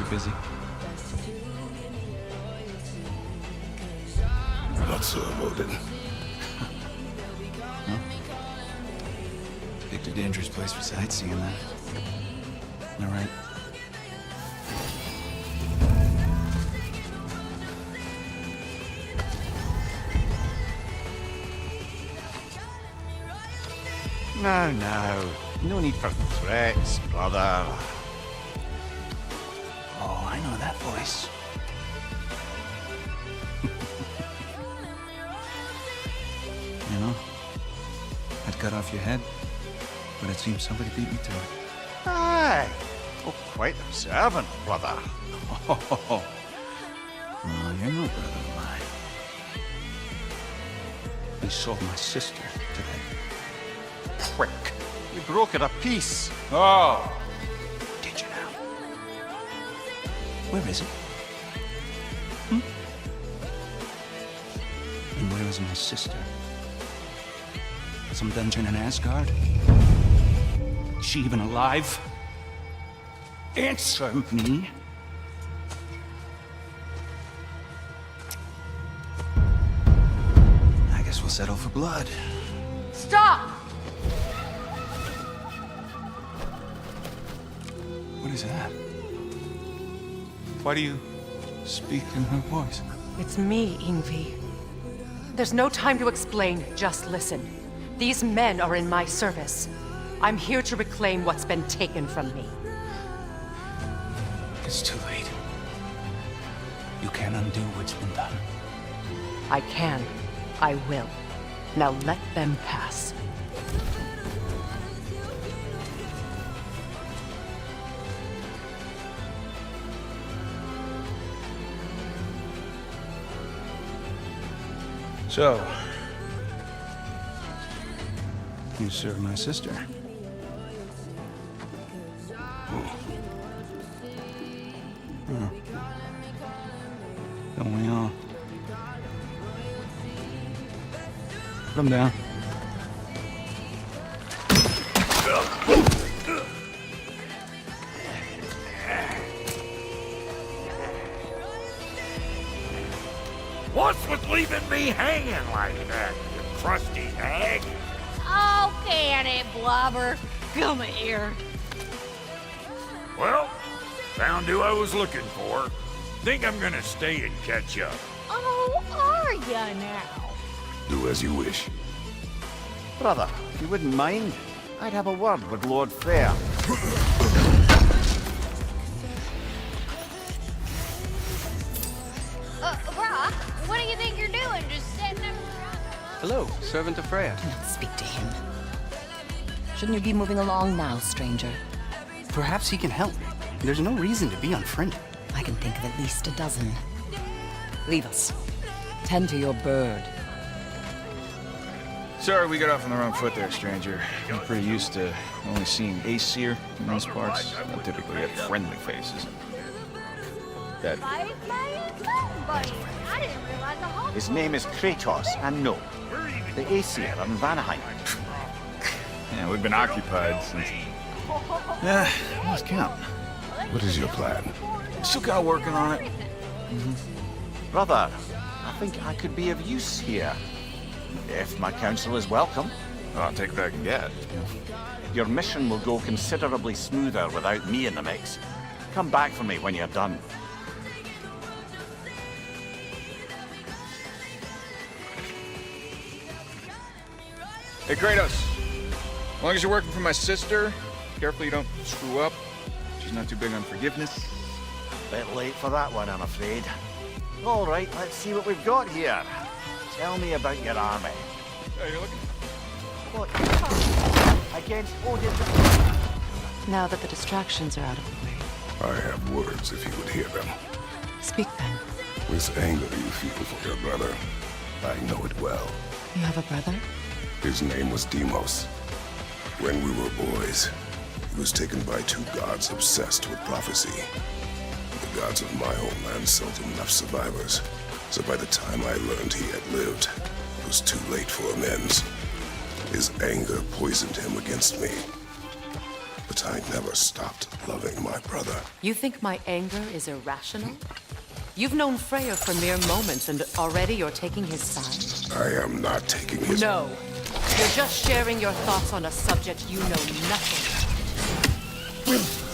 busy? Not so, Odin. No? Picked a dangerous place for sightseeing, then. All right. No, no. No need for threats, brother. Oh, I know that voice. You know, I'd cut off your head, but it seems somebody beat me to it. Aye. Oh, quite observant, brother. Oh, no, you're no brother of mine. You sold my sister today. Prick. You broke it a piece. Oh! Did you now? Where is it? And where is my sister? Some dungeon in Asgard? Is she even alive? Answer me! I guess we'll settle for blood. Stop! What is that? Why do you speak in her voice? It's me, Ingvi. There's no time to explain, just listen. These men are in my service. I'm here to reclaim what's been taken from me. It's too late. You can't undo what's been done. I can. I will. Now let them pass. So, you serve my sister. Huh. Don't we all? Put him down. What's with leaving me hanging like that, you crusty hag? Oh, can it, Blubber? Come here. Well, found who I was looking for. Think I'm gonna stay and catch up. Oh, are ya now? Do as you wish. Brother, if you wouldn't mind, I'd have a word with Lord Fair. Brock, what do you think you're doing? Just sitting there? Hello, servant of Freya. Do not speak to him. Shouldn't you be moving along now, stranger? Perhaps he can help. There's no reason to be unfriended. I can think of at least a dozen. Leave us. Tend to your bird. Sorry we got off on the wrong foot there, stranger. I'm pretty used to only seeing Aesir in these parts. They typically have friendly faces. That Buddy. I didn't realize the whole... His name is Kratos, and no, the Aesir in Vanaheim. yeah, we've been occupied since. Yeah, lost count. What is your plan? Still kind of working on it. Brother, I think I could be of use here. If my counsel is welcome. I'll take what I can get. Your mission will go considerably smoother without me in the mix. Come back for me when you're done. Hey, Kratos. As long as you're working for my sister, careful you don't screw up. She's not too big on forgiveness. Bit late for that one, I'm afraid. All right, let's see what we've got here. Tell me about your army. Oh, you're looking. What? Against Odin? Now that the distractions are out of the way, I have words if you would hear them. speak then. This anger you feel for your brother, I know it well. You have a brother? His name was Deimos. When we were boys, he was taken by two gods obsessed with prophecy. The gods of my homeland seldom left survivors, so by the time I learned he had lived, it was too late for amends. His anger poisoned him against me. but I never stopped loving my brother. You think my anger is irrational? You've known Freyr for mere moments, and already you're taking his side? I am not taking his... No. You're just sharing your thoughts on a subject you know nothing of.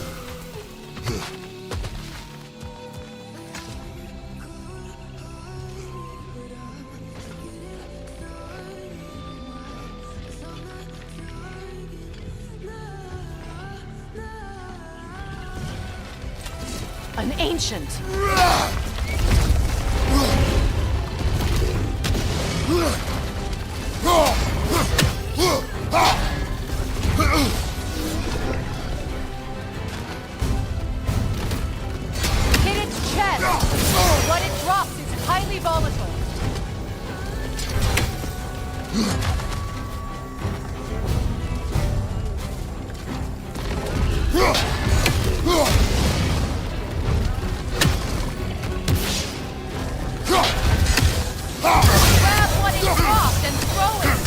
An ancient! Hit its chest! What it drops is highly volatile. Grab what it dropped and throw it! Grab what is dropped and throw it!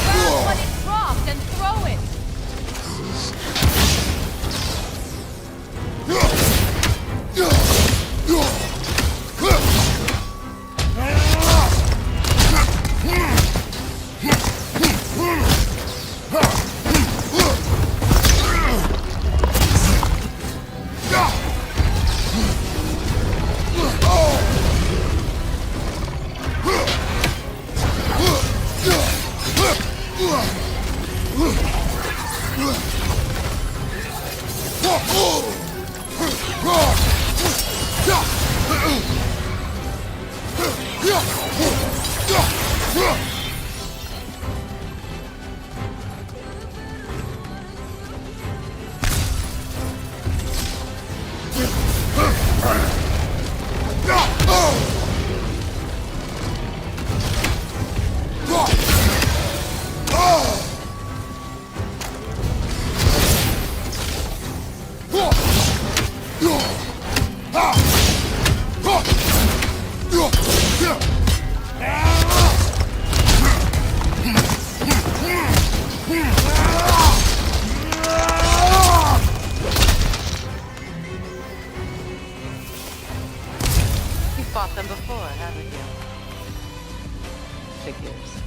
Grab what it dropped and throw it! fought them before, haven't you? Figures.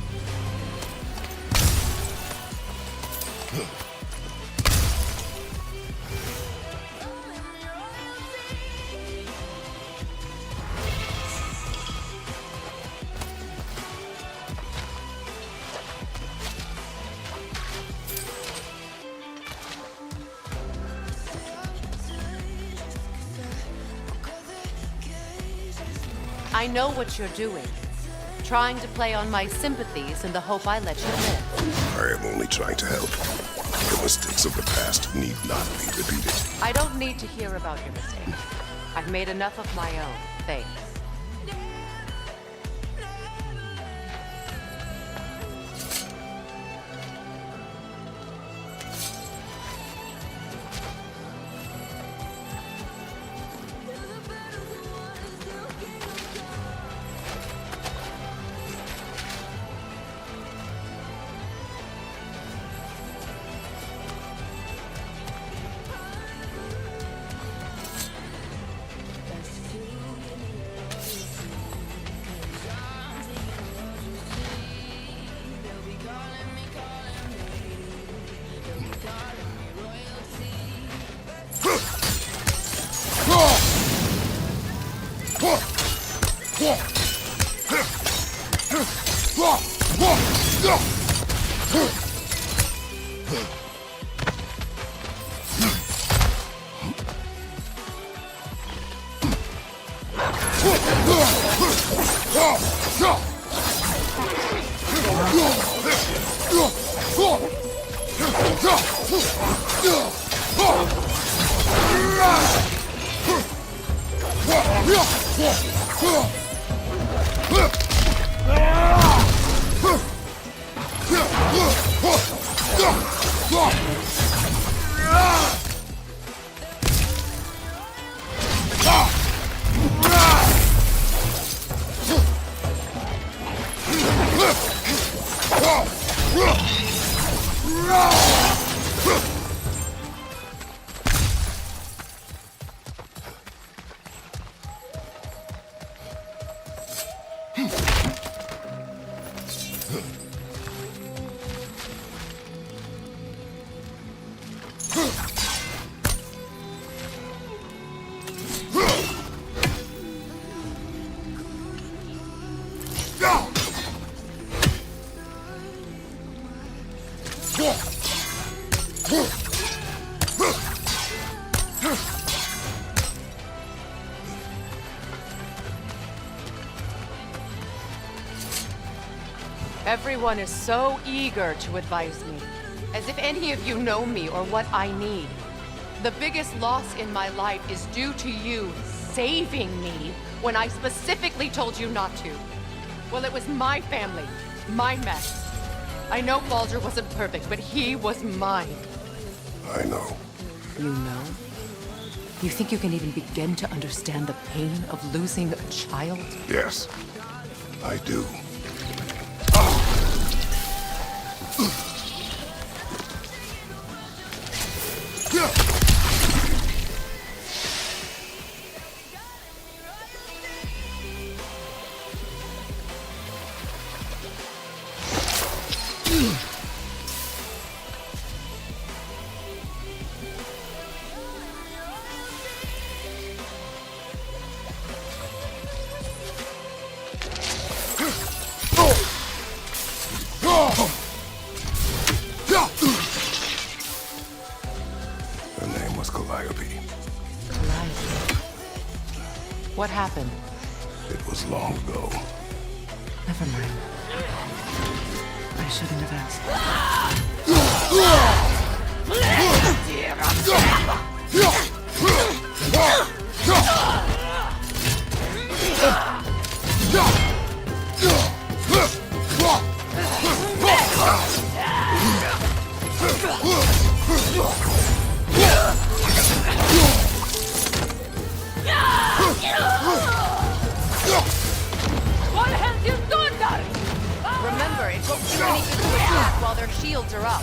I know what you're doing. Trying to play on my sympathies in the hope I let you live. I am only trying to help. The mistakes of the past need not be repeated. I don't need to hear about your mistakes. I've made enough of my own, thanks. Everyone is so eager to advise me, as if any of you know me or what I need. The biggest loss in my life is due to you saving me when I specifically told you not to. Well, it was my family, my mess. I know Baldur wasn't perfect, but he was mine. I know. You know? You think you can even begin to understand the pain of losing a child? Yes, I do. What happened? It was long ago. Never mind. I shouldn't have asked. Remember, it won't do anything to attack while their shields are up.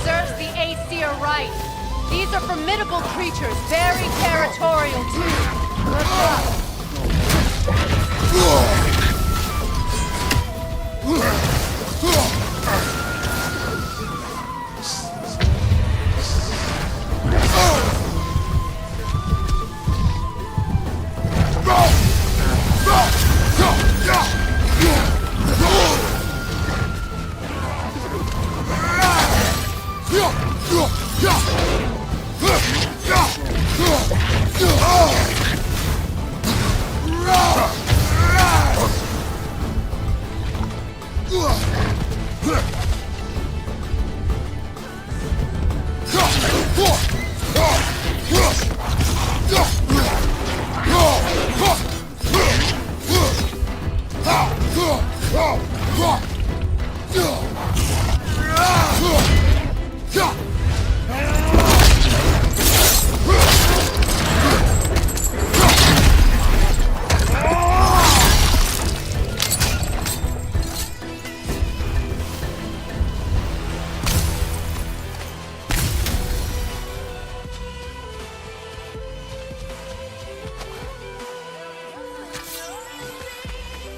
Serves the Aesir right. These are formidable creatures, very territorial too. Good luck.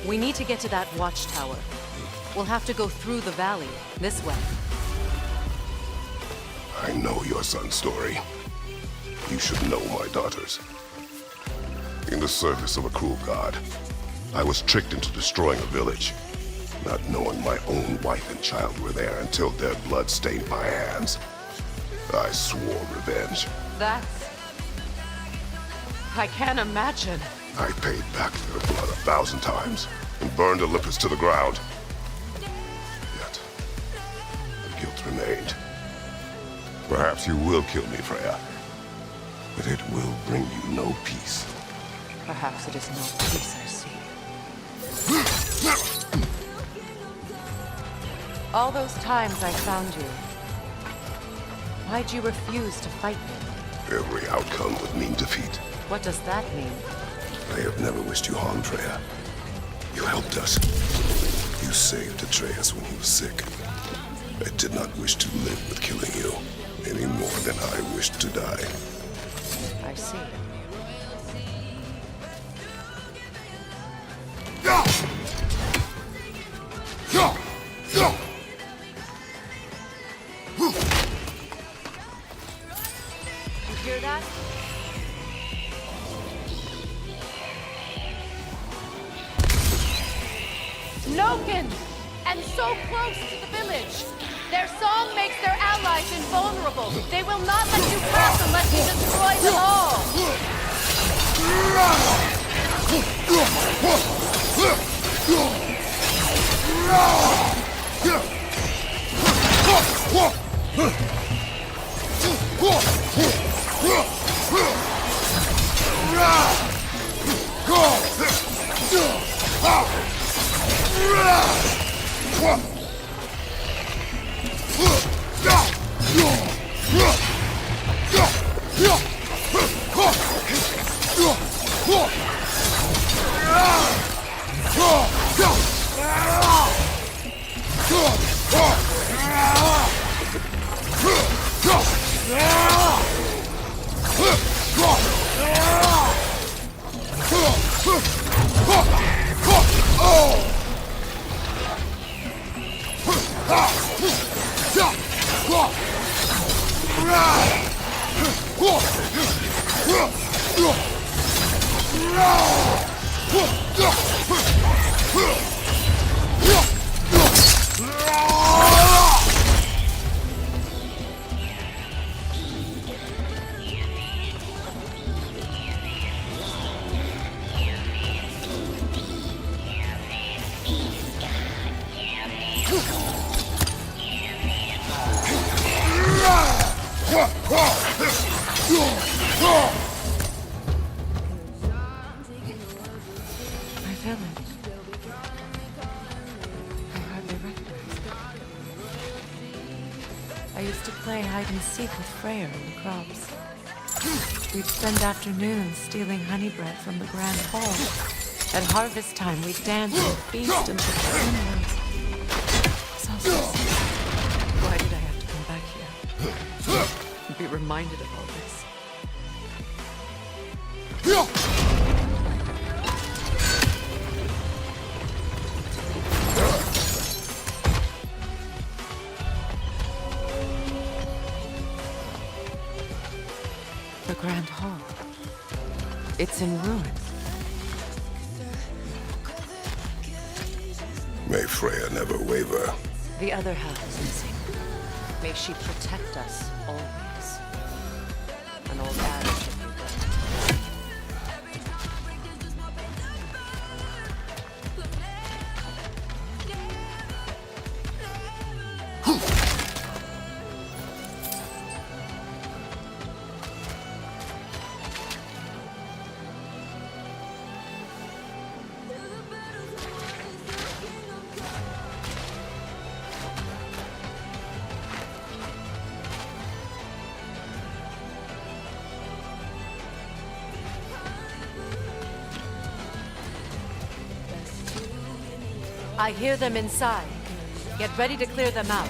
We need to get to that watchtower. We'll have to go through the valley, this way. I know your son's story. You should know my daughter's. In the service of a cruel god, I was tricked into destroying a village, not knowing my own wife and child were there until their blood stained my hands. I swore revenge. I can't imagine. I paid back their blood 1,000 times and burned Olympus to the ground. Yet, the guilt remained. Perhaps you will kill me, Freya, but it will bring you no peace. Perhaps it is not peace I see. All those times I found you, why'd you refuse to fight me? Every outcome would mean defeat. What does that mean? I have never wished you harm, Freya. You helped us. You saved Atreus when he was sick. I did not wish to live with killing you, any more than I wished to die. I see. You hear that? Nokins! And so close to the village! Their song makes their allies invulnerable. They will not let you pass unless you destroy them all! My village. I hardly recognize it. I used to play hide and seek with Freyr in the crops. We'd spend afternoons stealing honey bread from the Grand Hall. At harvest time, we'd dance and feast until the sun rose. It's all so sad. Why did I have to come back here? And be reminded of all this? The Grand Hall. It's in ruins. May Freya never waver. The other half is missing. May she protect us always. An old adage, if you will. I hear them inside. Get ready to clear them out.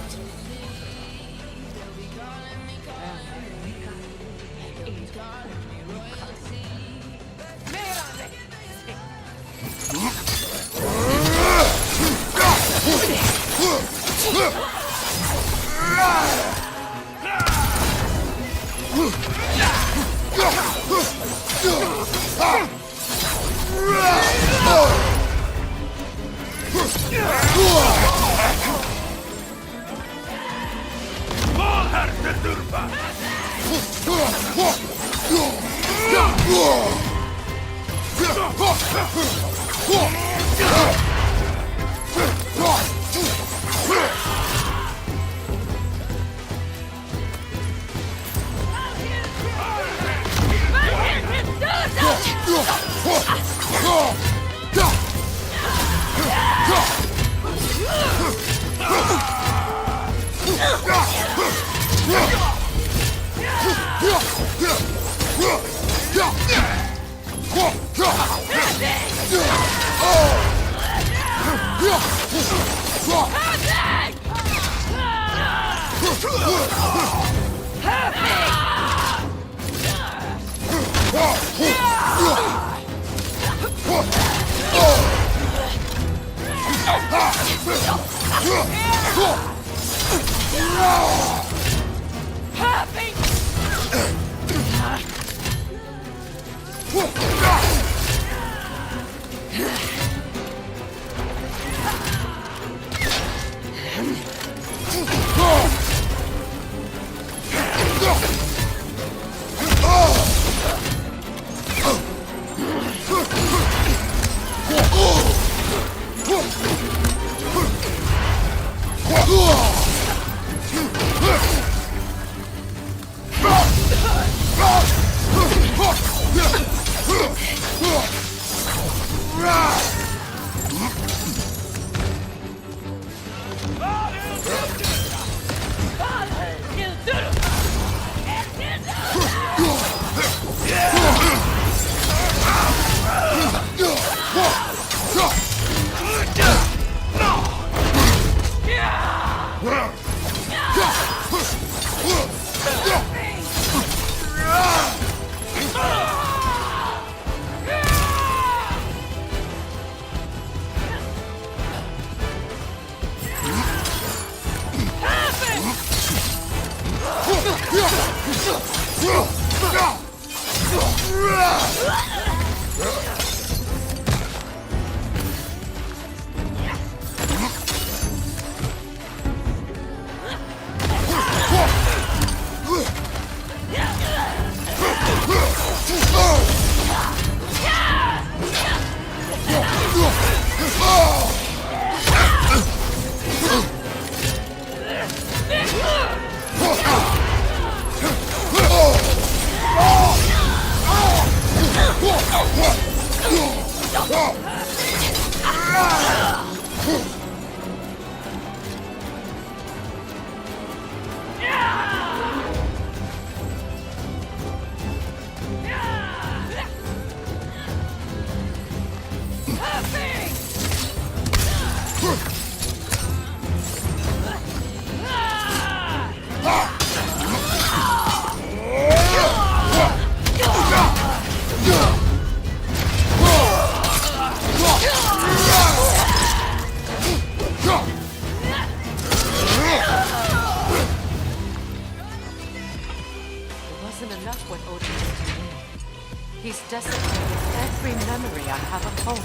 He's decimated every memory I have of home.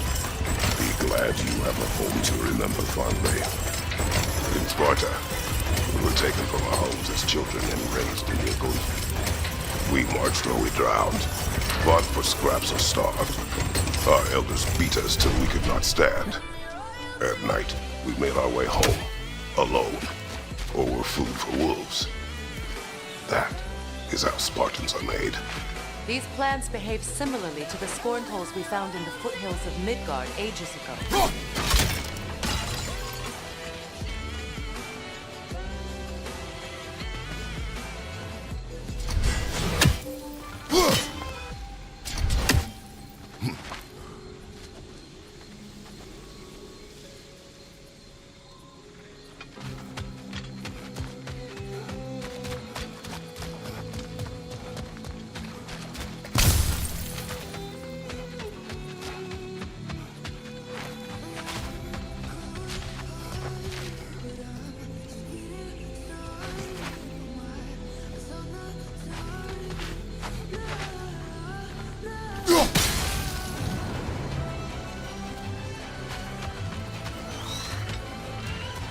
Be glad you have a home to remember fondly. In Sparta, we were taken from our homes as children and raised in your glee. We marched or we drowned, fought for scraps or starved. Our elders beat us till we could not stand. At night, we made our way home, alone, or were food for wolves. That is how Spartans are made. These plants behave similarly to the scorn holes we found in the foothills of Midgard ages ago.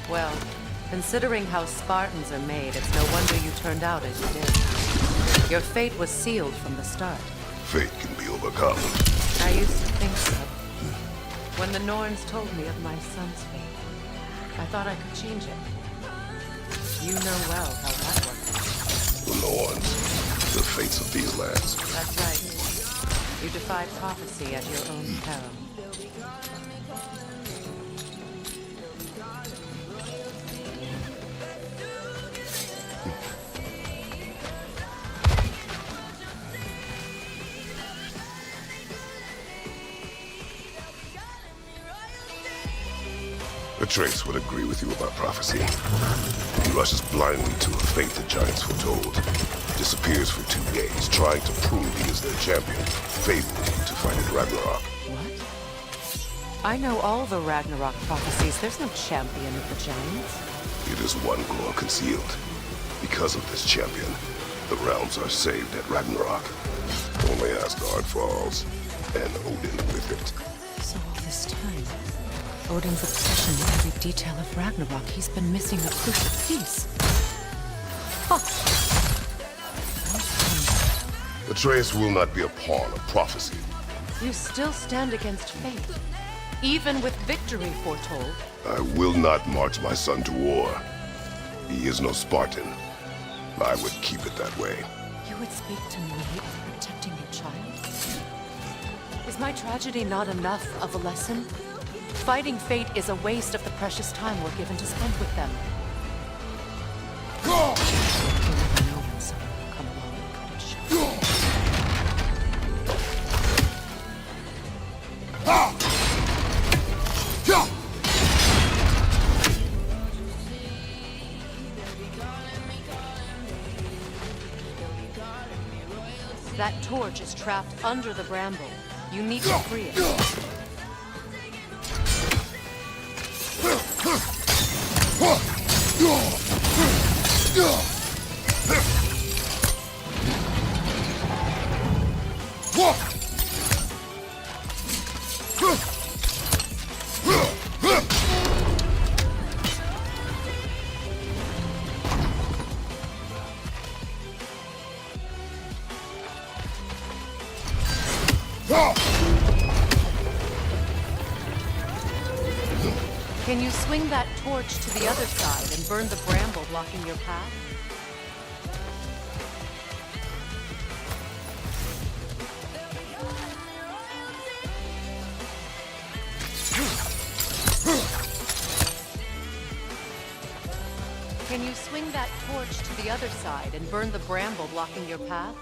Well, considering how Spartans are made, it's no wonder you turned out as you did. Your fate was sealed from the start. Fate can be overcome. I used to think so. When the Norns told me of my son's fate, I thought I could change it. You know well how that works. The Norns, the fates of these lands. That's right. You defied prophecy at your own peril. Atreus would agree with you about prophecy. He rushes blindly to a fate the giants foretold. Disappears for 2 days, trying to prove he is their champion, fabled to fight at Ragnarok. What? I know all the Ragnarok prophecies. There's no champion of the giants. It is one glow concealed. Because of this champion, the realms are saved at Ragnarok. Only Asgard falls, and Odin with it. So all this time, Odin's obsession with every detail of Ragnarok, he's been missing a crucial piece. Huh. Atreus will not be a pawn of prophecy. You still stand against fate, even with victory foretold. I will not march my son to war. He is no Spartan. I would keep it that way. You would speak to me of protecting your child? Is my tragedy not enough of a lesson? Fighting fate is a waste of the precious time we're given to spend with them. You never know when someone will come along and cut it short. That torch is trapped under the bramble. You need to free it. Can you swing that torch to the other side and burn the bramble blocking your path? Can you swing that torch to the other side and burn the bramble blocking your path?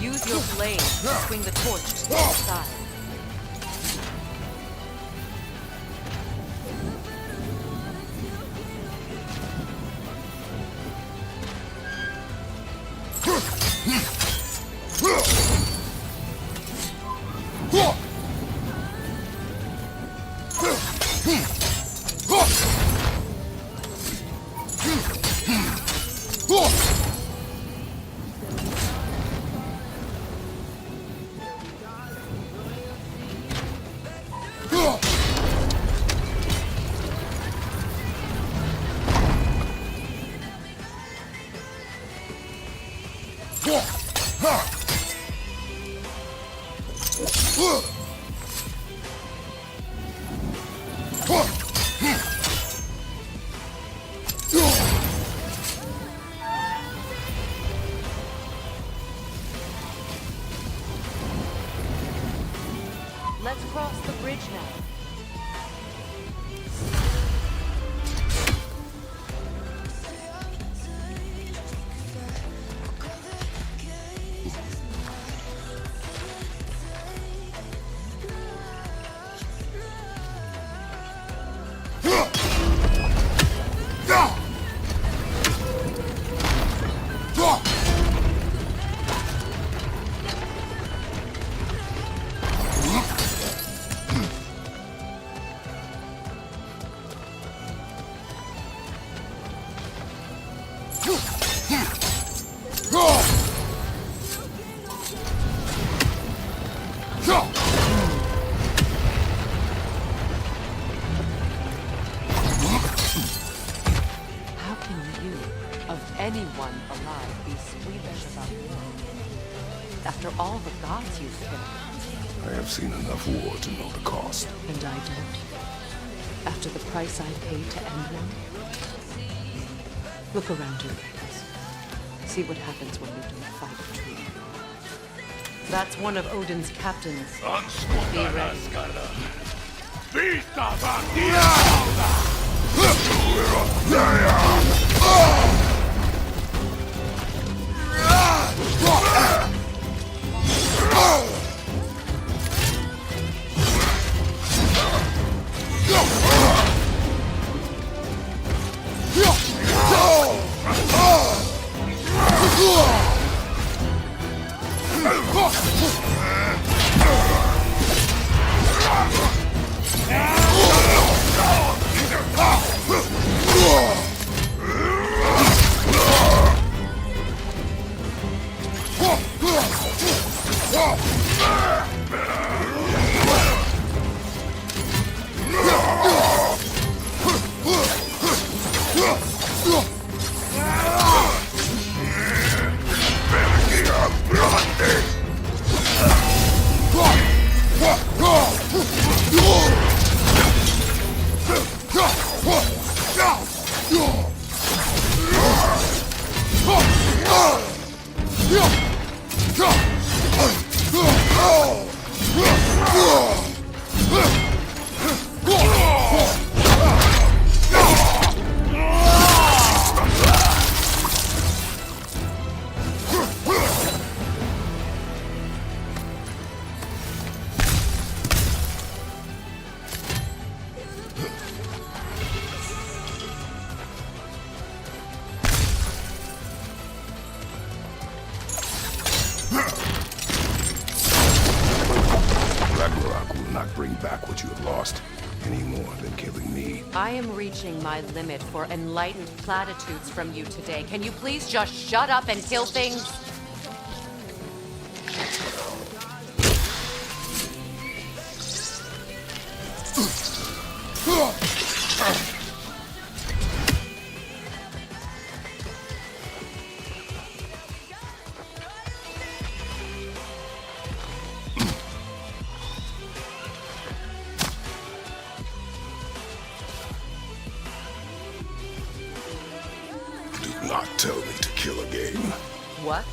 Use your blade to swing the torch to the other side. Let's cross the bridge now. How can you, of anyone alive, be squeamish about war? After all the gods you've killed. I have seen enough war to know the cost. And I don't. After the price I paid to end one. Look around you, Kratos. See what happens when we don't fight a tree. That's one of Odin's captains. Be ready. Vista Batida! any more than killing me. I am reaching my limit for enlightened platitudes from you today. Can you please just shut up and kill things? Do not tell me to kill again. What?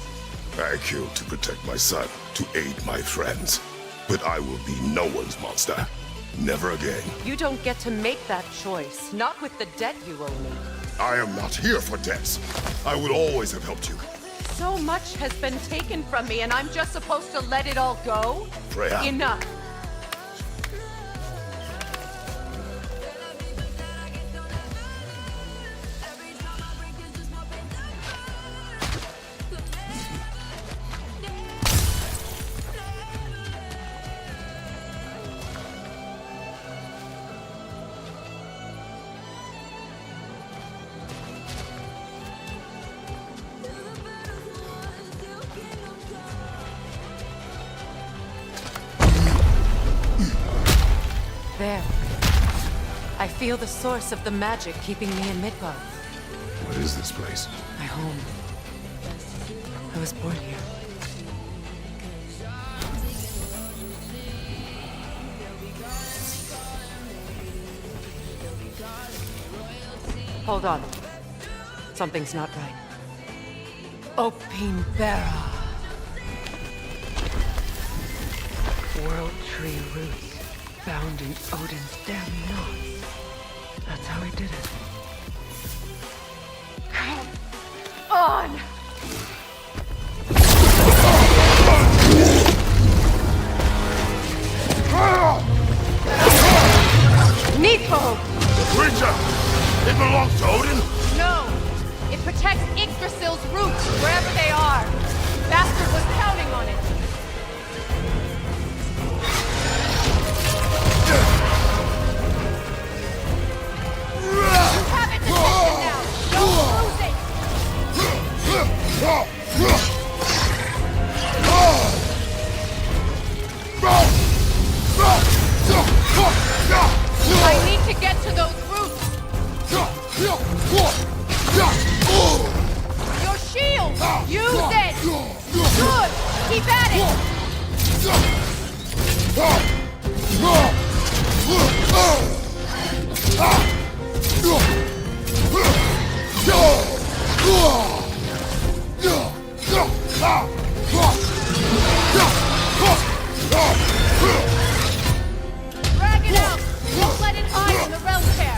I killed to protect my son, to aid my friends. But I will be no one's monster. Never again. You don't get to make that choice. Not with the debt you owe me. I am not here for debts. I would always have helped you. So much has been taken from me, and I'm just supposed to let it all go? Freya. Enough. There. I feel the source of the magic keeping me in Midgard. What is this place? My home. I was born here. Hold on. Something's not right. Opinbera. World tree roots. Found in Odin's damn knots. That's how he did it. Come on! Nico! The creature! It belongs to Odin? No! It protects Yggdrasil's roots, wherever they are. Bastard was counting on it. You have its attention now! Don't lose it! I need to get to those roots! Your shield! Use it! Good! Keep at it! Drag it out! Don't let it hide in the realm chair!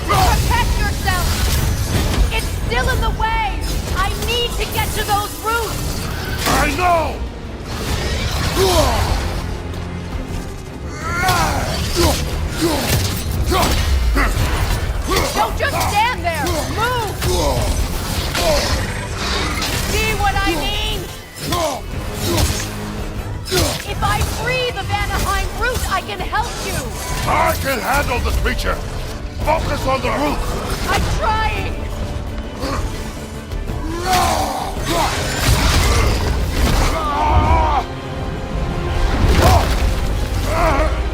Protect yourself! It's still in the way! I need to get to those roots! I know! Don't just stand there! Move! See what I mean? If I free the Vanaheim root, I can help you! I can handle the creature! Focus on the root! I'm trying!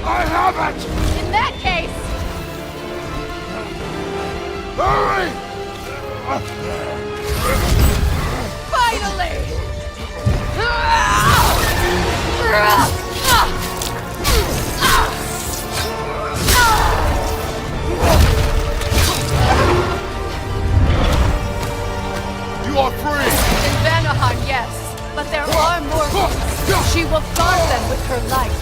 I have it! In that case, Hurry! finally! You are free! In Vanaheim, yes, but there are more roots. She will guard them with her life.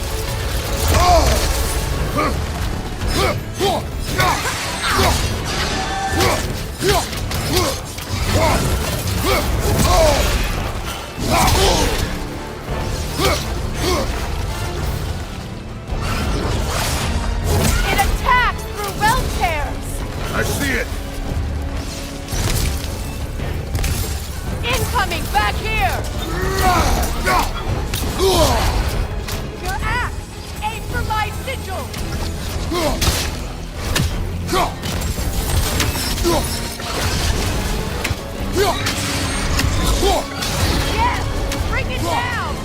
Back here! Your axe! Aim for my sigil! Yes! Bring it down!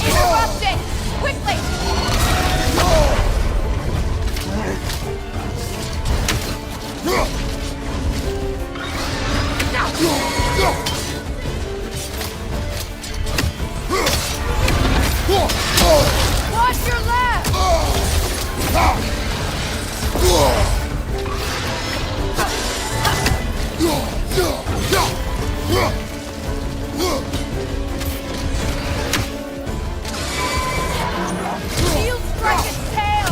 Interrupt it! Quickly! Watch your left! Shield strike its tail!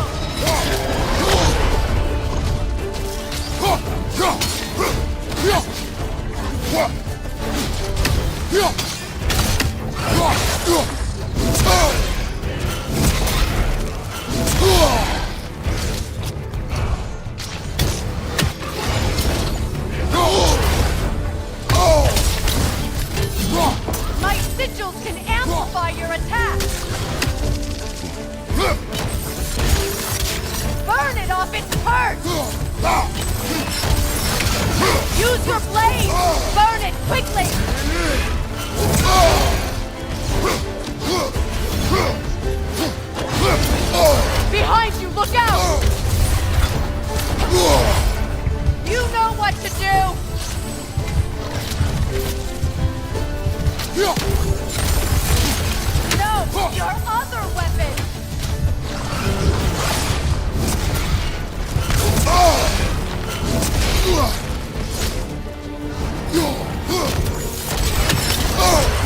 My sigils can amplify your attack! Burn it off its perch! Use your blade! Burn it quickly! Behind you, look out! You know what to do! No! Your other weapon!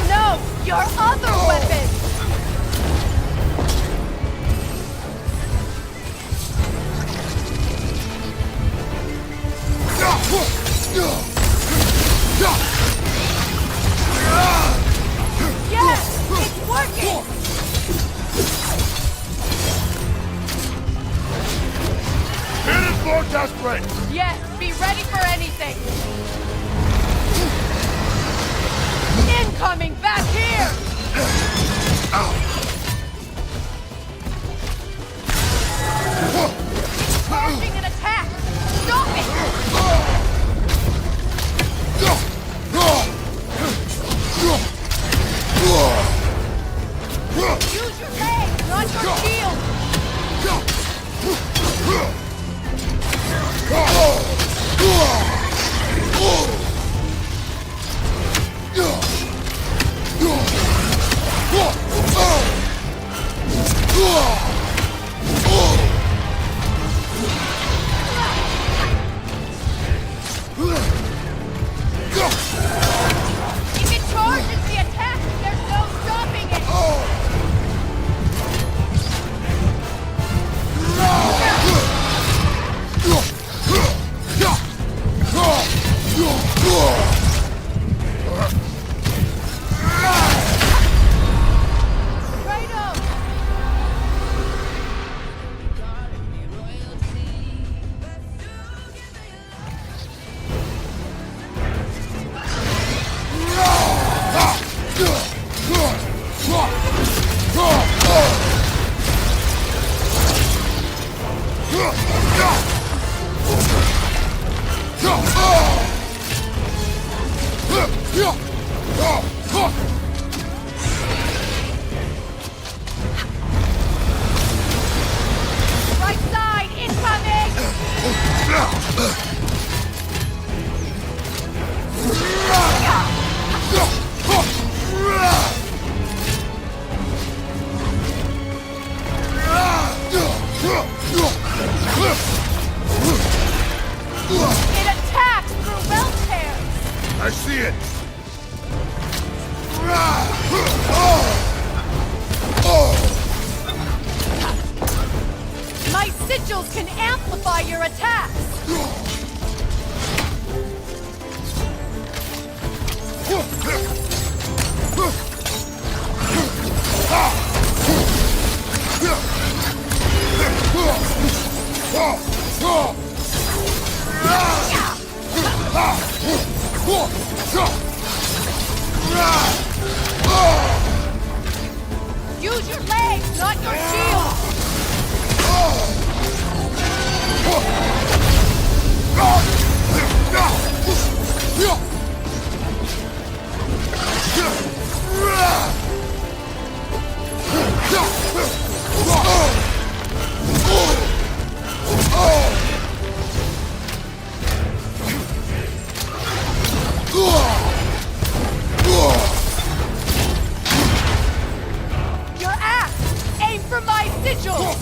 No! Your other weapon! Yes! It's working! It is more desperate! Yes! Be ready for anything! Incoming! Back here! It's launching an attack! Stop it! Use your legs, not your shield! If it charges the attack, there's no stopping it! Kratos! Right side, incoming! It attacks through belt tears! I see it! My sigils can amplify your attacks! Use your legs, not your shield! Your axe! Aim for my sigil!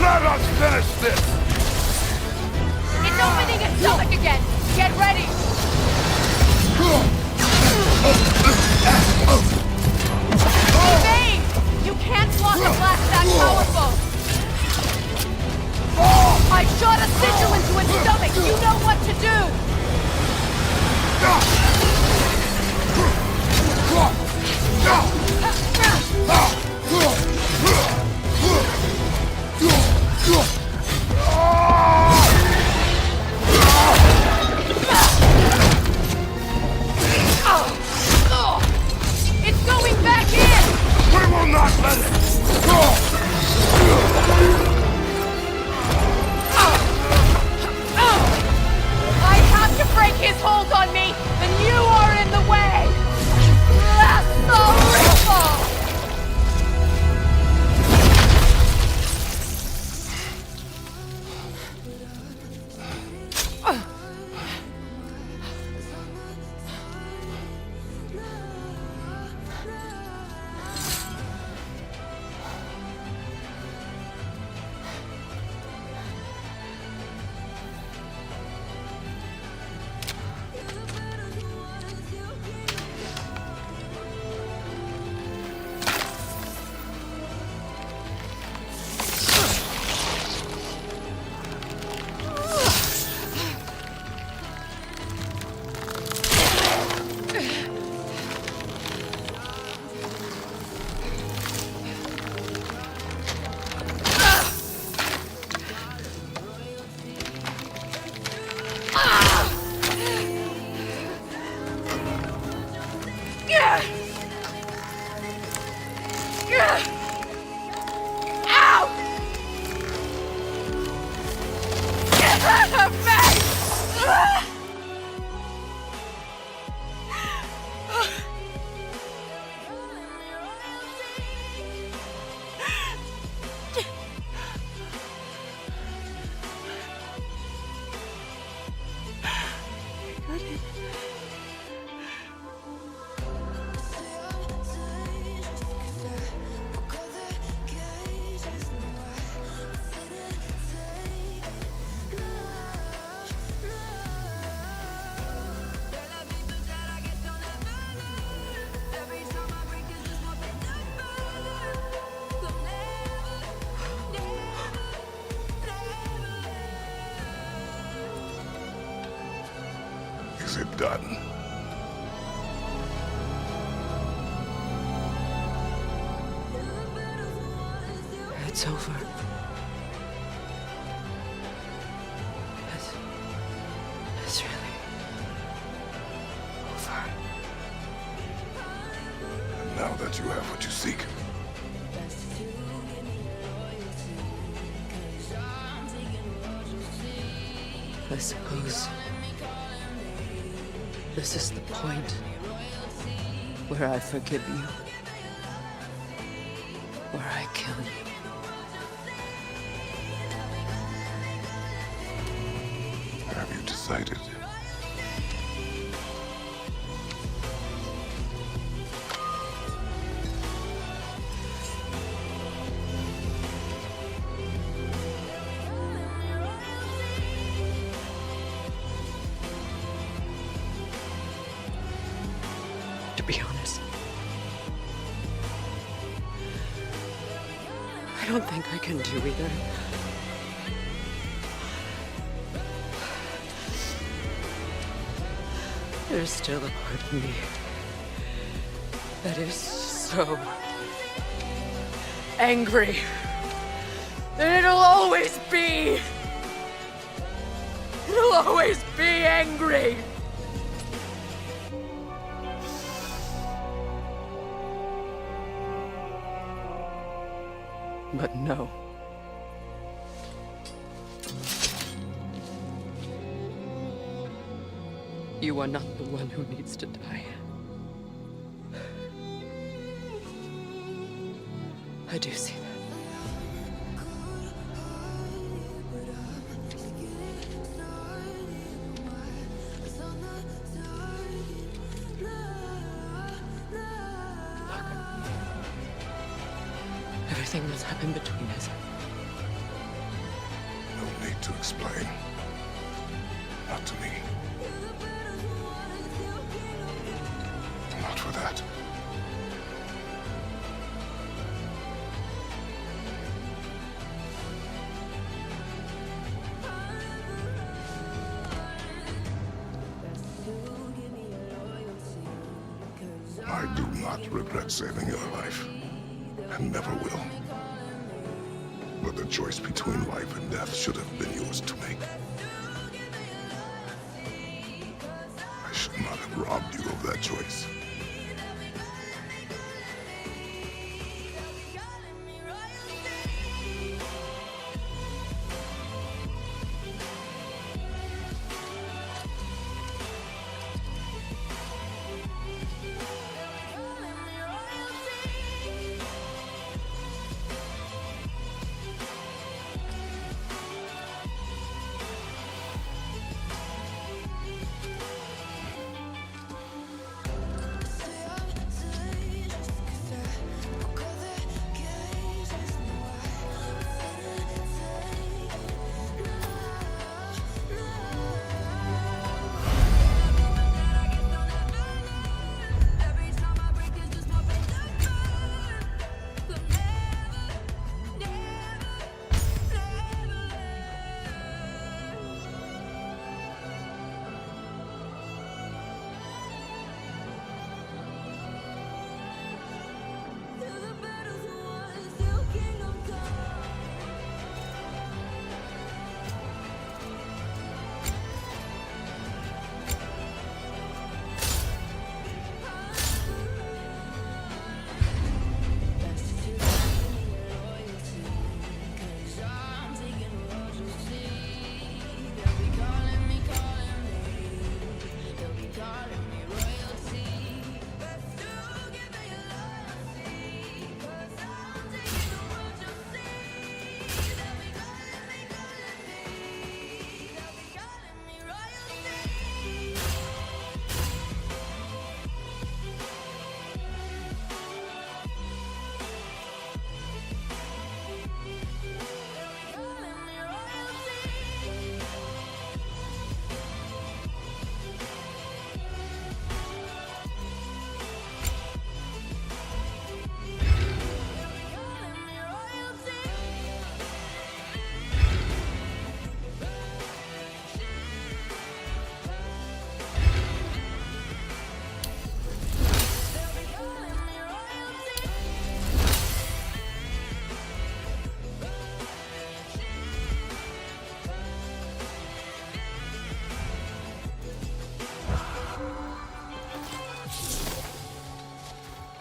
Let us finish this! It's opening its stomach again! Get ready! Evade! You can't block a blast that powerful! I shot a sigil into its stomach! You know what to do! It's going back in! We will not let it! I have to break his hold on me! The new Is it done? It's over. It's really over. And now that you have what you seek, I suppose this is the point where I forgive you, where I kill you. have you decided? To be honest, I don't think I can do either. There's still a part of me that is so angry. And it'll always be. It'll always be angry. But no. You are not the one who needs to die. I do see that. Look. Everything that's happened between us. No need to explain. Not to me. Not for that. I do not regret saving your life, and never will. But the choice between life and death should have been yours to make. I should not have robbed you of that choice.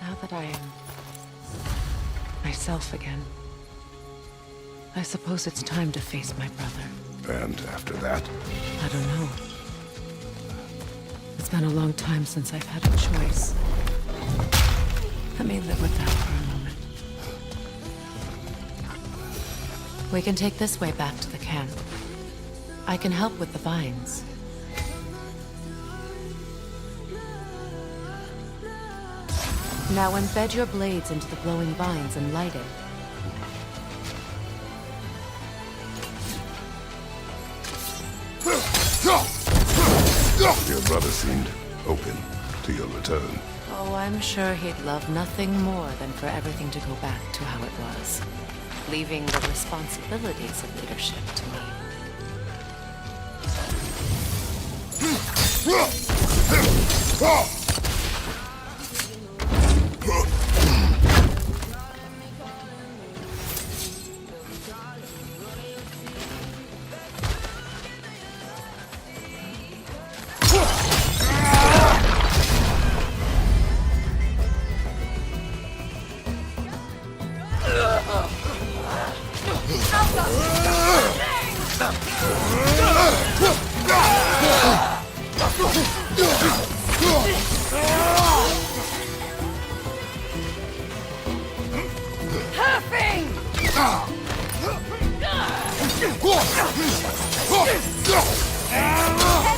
Now that I am myself again, I suppose it's time to face my brother. And after that? I don't know. It's been a long time since I've had a choice. Let me live with that for a moment. We can take this way back to the camp. I can help with the vines. Now embed your blades into the glowing vines and light it. Your brother seemed open to your return. Oh, I'm sure he'd love nothing more than for everything to go back to how it was, leaving the responsibilities of leadership to me.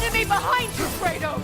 Enemy behind you, Kratos!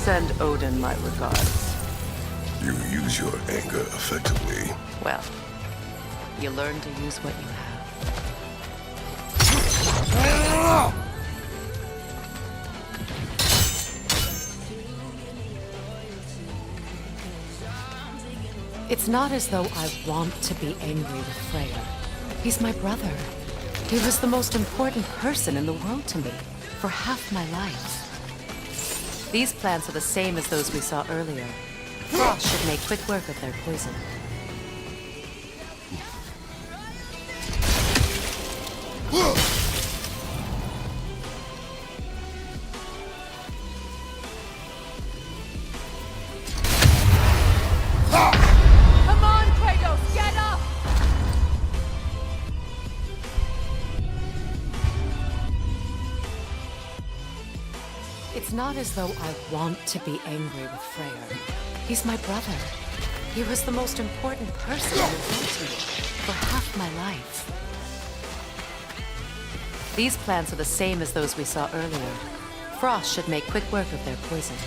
Send Odin my regards. You use your anger effectively. Well, you learn to use what you have. It's not as though I want to be angry with Freya. He's my brother. He was the most important person in the world to me for half my life. These plants are the same as those we saw earlier. Frost should make quick work of their poison. Come on, Kratos, get up! It's not as though I want to be angry with Freyr. He's my brother. He was the most important person in the world to me for half my life. These plants are the same as those we saw earlier. Frost should make quick work of their poison.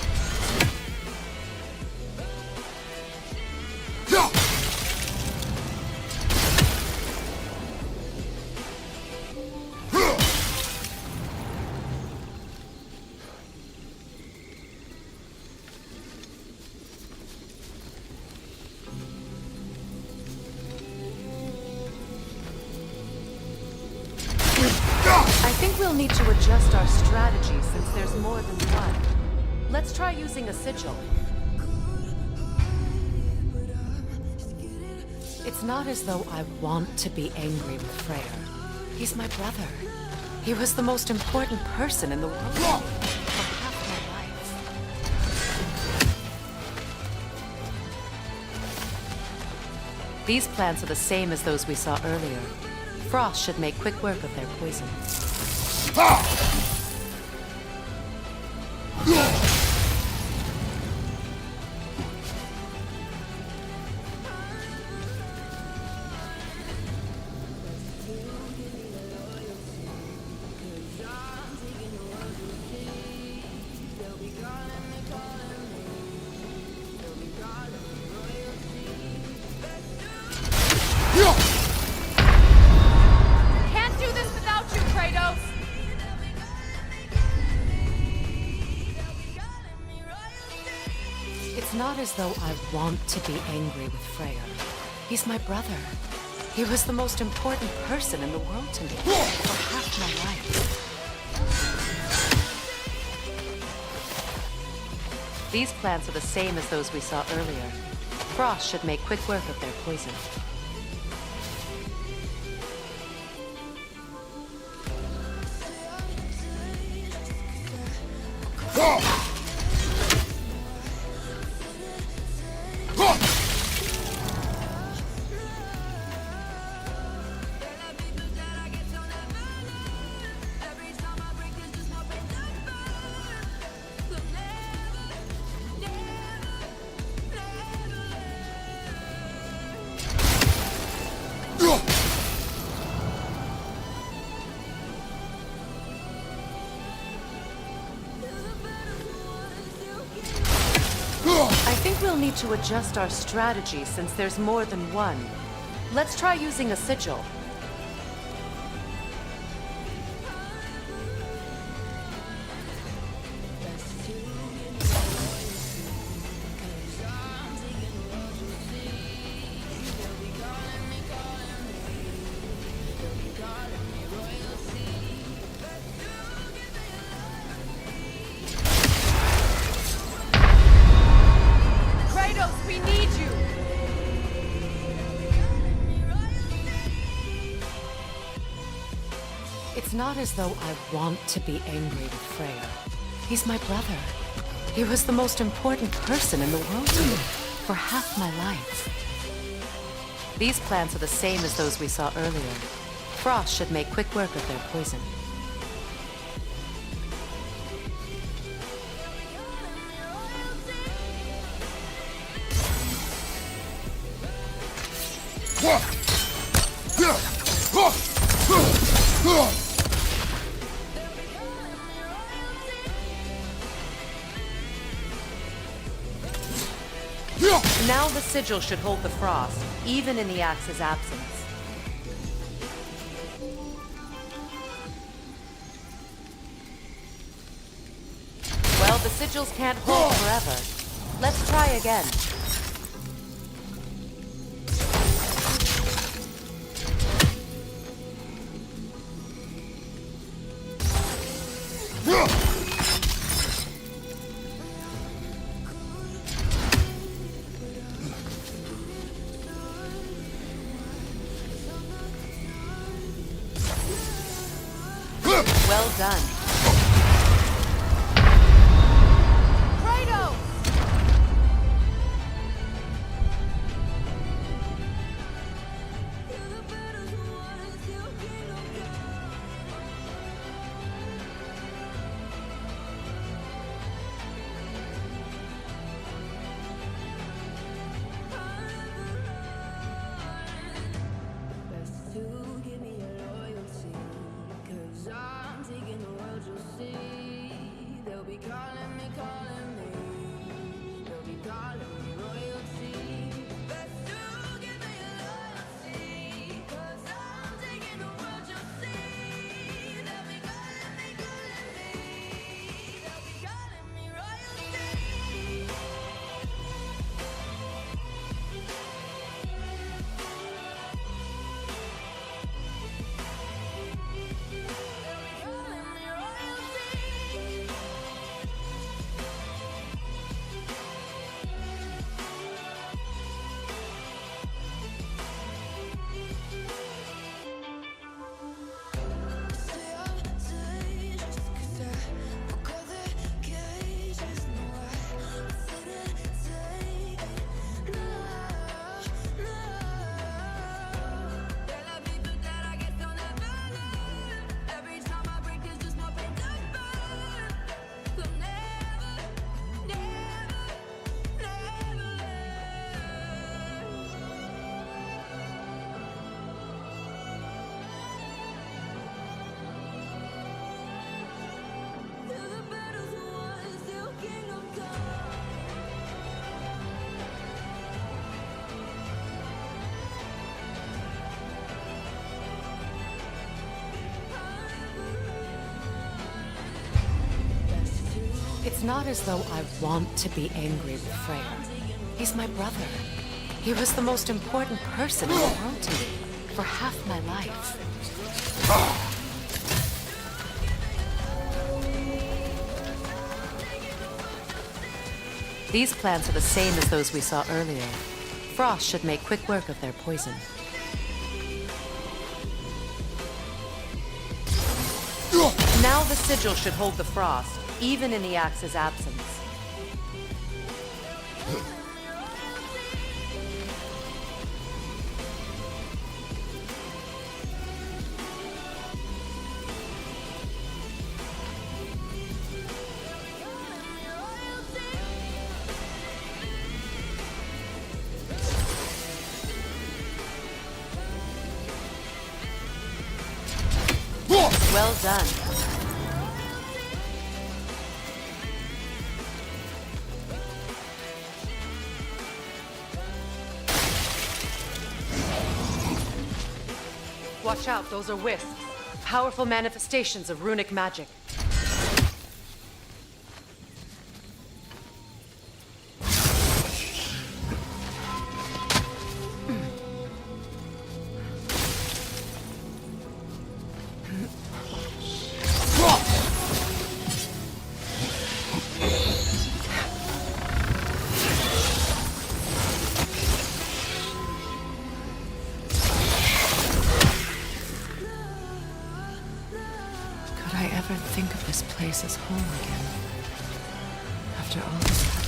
I think we'll need to adjust our strategy since there's more than one. Let's try using a sigil. It's not as though I want to be angry with Freyr. He's my brother. He was the most important person in the world for half my life. These plants are the same as those we saw earlier. Frost should make quick work of their poison. Can't do this without you, Kratos! not as though I want to be angry with Freyr. He's my brother. He was the most important person in the world to me for half my life. These plants are the same as those we saw earlier. Frost should make quick work of their poison. I think we'll need to adjust our strategy since there's more than one. Let's try using a sigil. We need you! It's not as though I want to be angry with Freyr. He's my brother. He was the most important person in the world to me for half my life. These plants are the same as those we saw earlier. Frost should make quick work of their poison. Now the sigil should hold the frost, even in the axe's absence. Well, the sigils can't hold forever. Let's try again. Well done. Kratos! It's not as though I want to be angry with Freyr. He's my brother. He was the most important person in the world to me for half my life. These plants are the same as those we saw earlier. Frost should make quick work of their poison. Now the sigil should hold the frost, even in the axe's absence. Well done. Watch out, those are wisps. Powerful manifestations of runic magic. Could I ever think of this place as home again? After all this happened.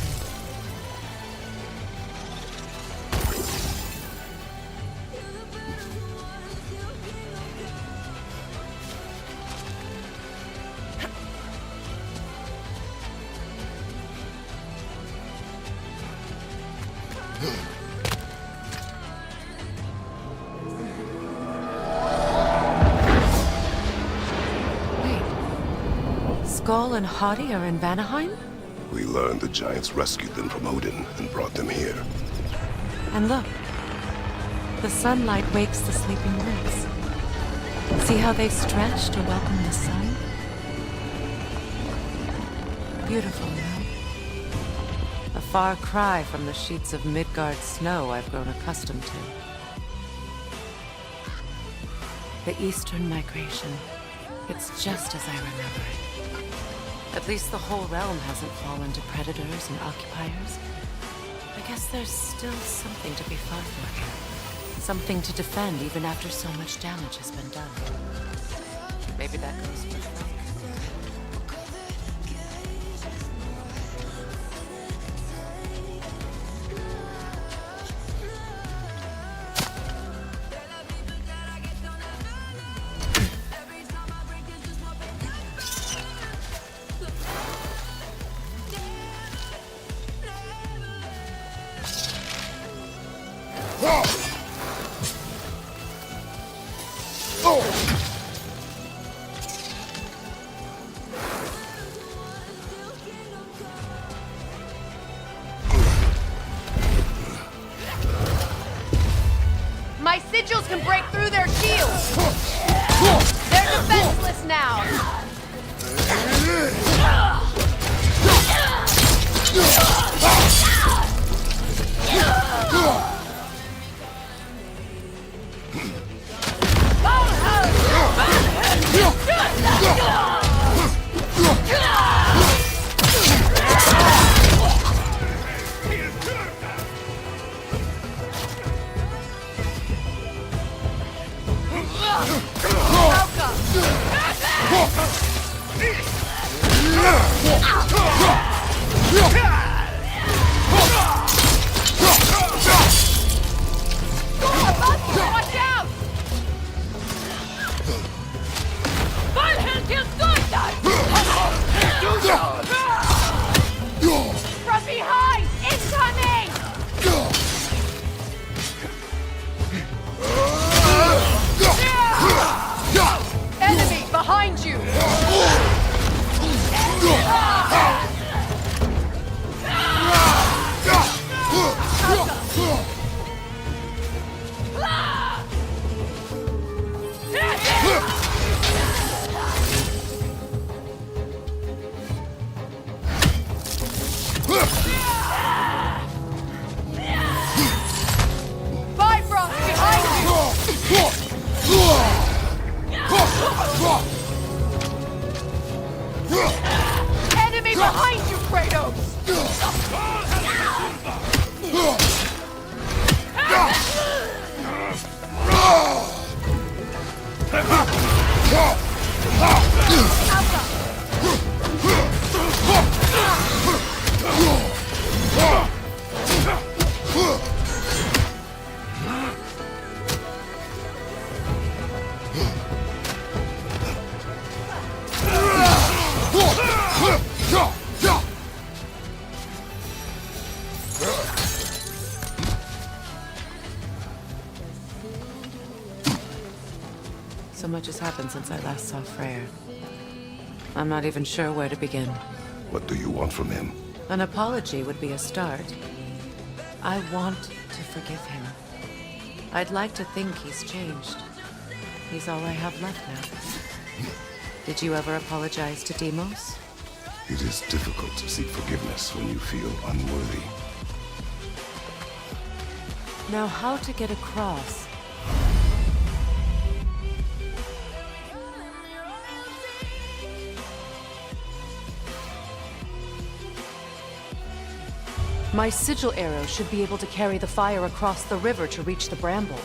Skull and Hati are in Vanaheim? We learned the giants rescued them from Odin and brought them here. And look, the sunlight wakes the sleeping woods. See how they stretch to welcome the sun? Beautiful, no? A far cry from the sheets of Midgard snow I've grown accustomed to. The Eastern migration. It's just as I remember it. At least the whole realm hasn't fallen to predators and occupiers. I guess there's still something to be fought for here. Something to defend even after so much damage has been done. Maybe that goes for Freyr. My sigils can break through their shields! They're defenseless now! From behind! Incoming! Enemy behind you! behind you, Kratos! So much has happened since I last saw Freyr. I'm not even sure where to begin. What do you want from him? An apology would be a start. I want to forgive him. I'd like to think he's changed. He's all I have left now. Did you ever apologize to Deimos? It is difficult to seek forgiveness when you feel unworthy. Now, how to get across? My sigil arrow should be able to carry the fire across the river to reach the bramble.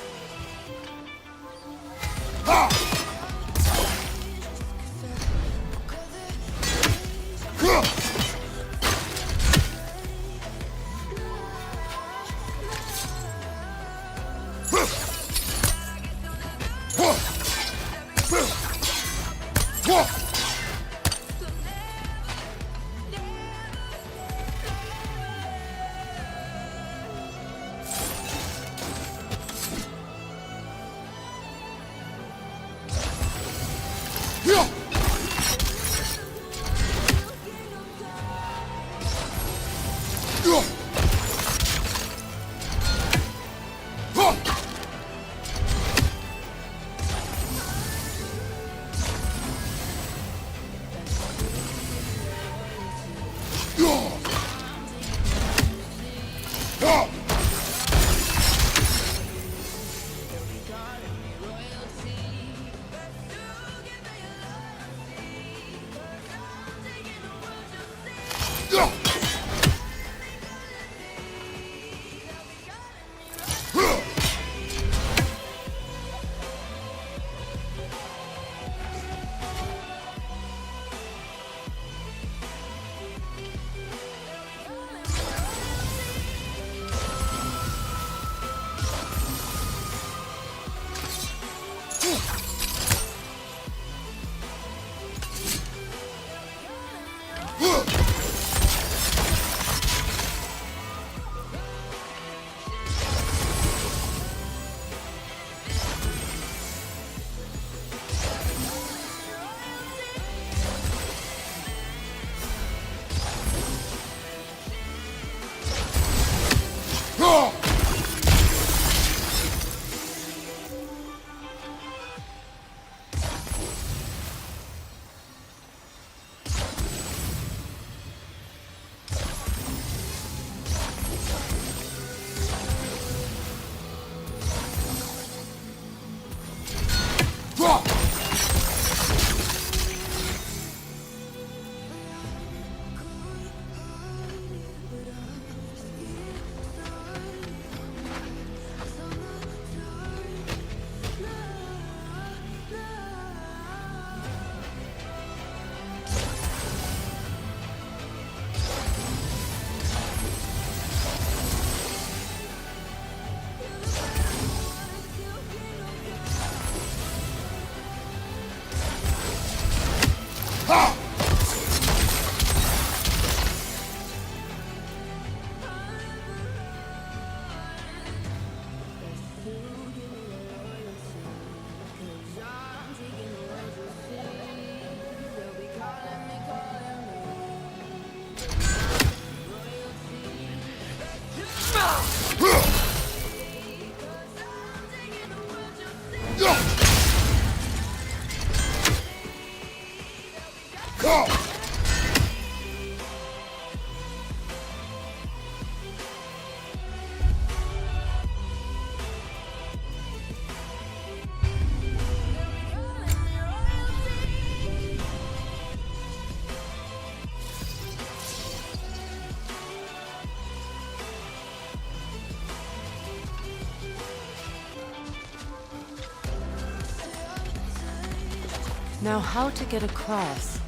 Now, how to get across?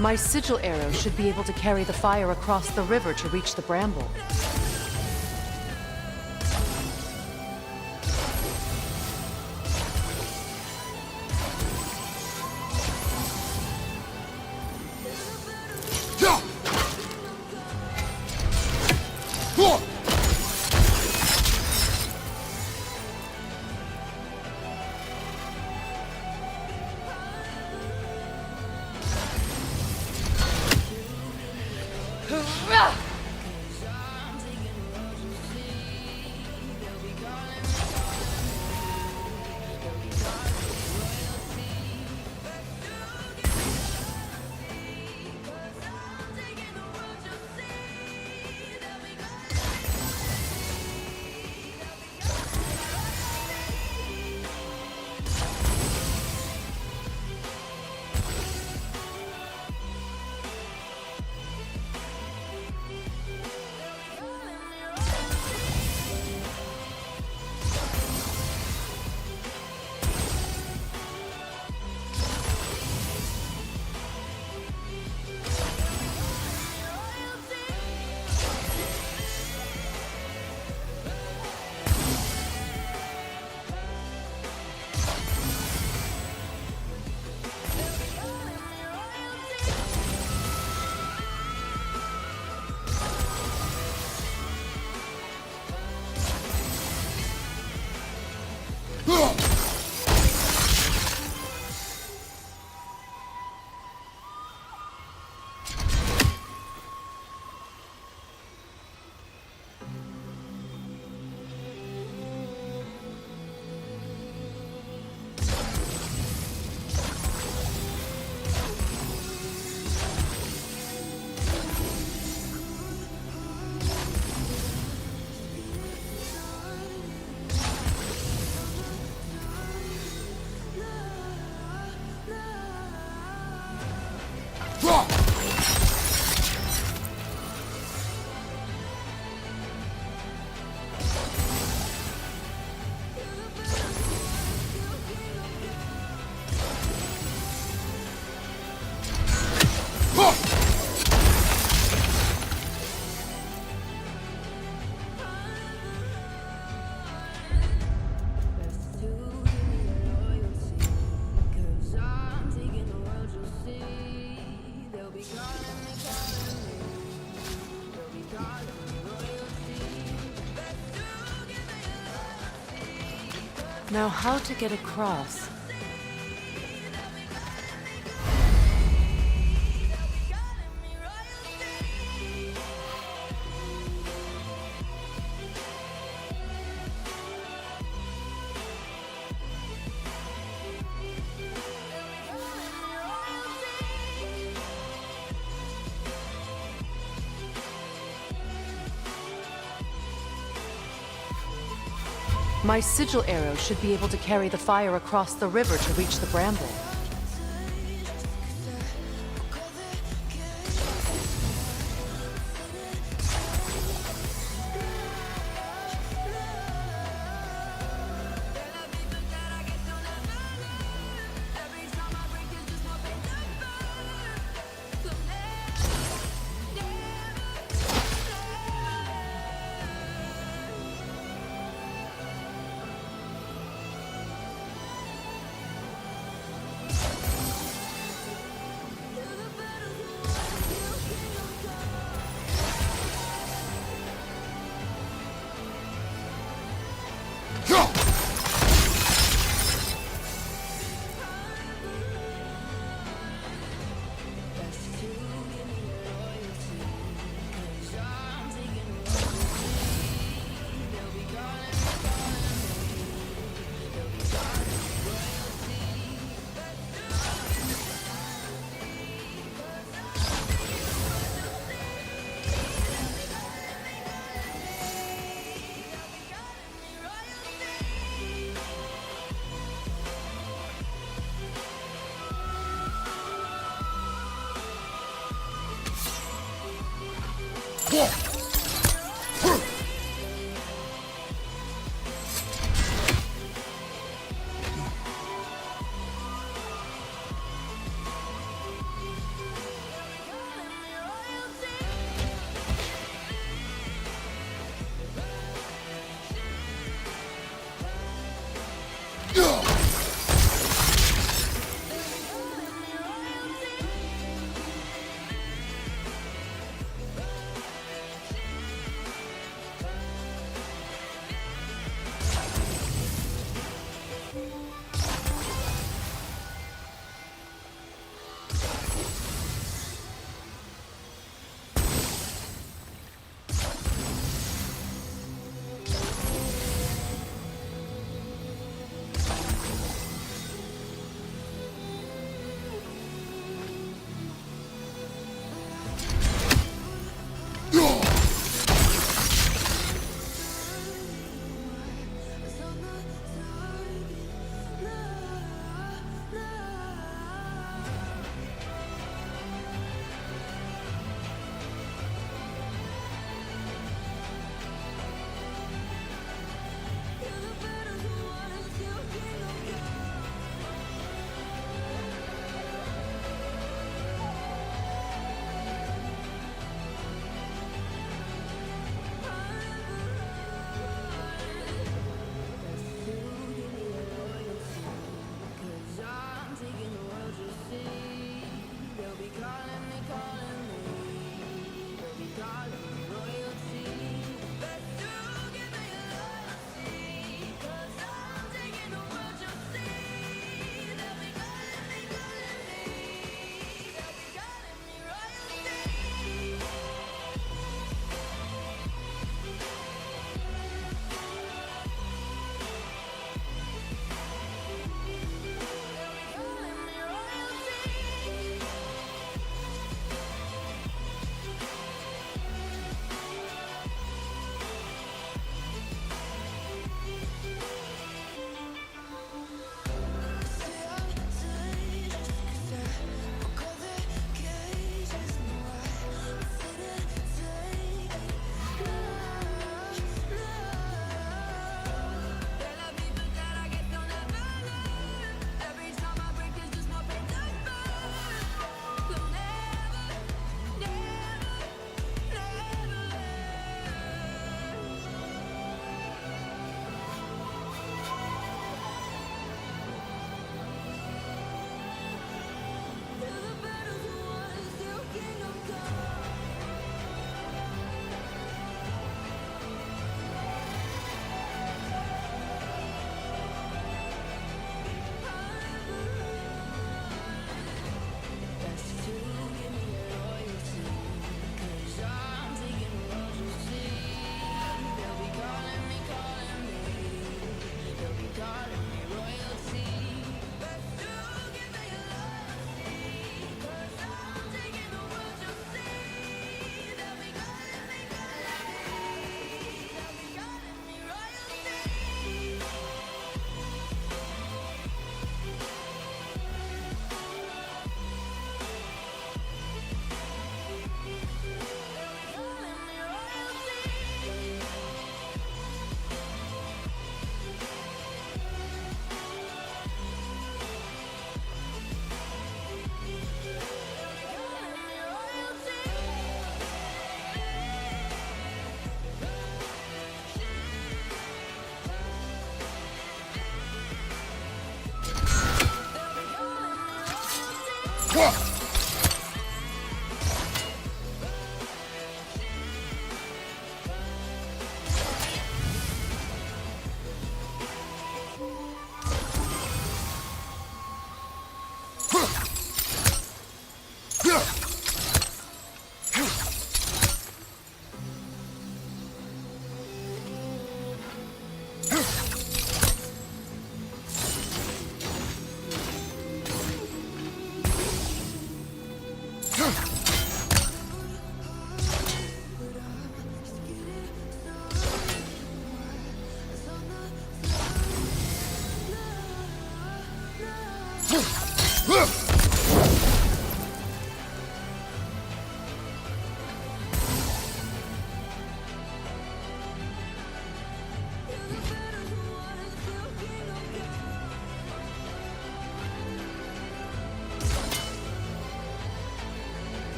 My sigil arrow should be able to carry the fire across the river to reach the bramble. Now, how to get across? My sigil arrow should be able to carry the fire across the river to reach the bramble.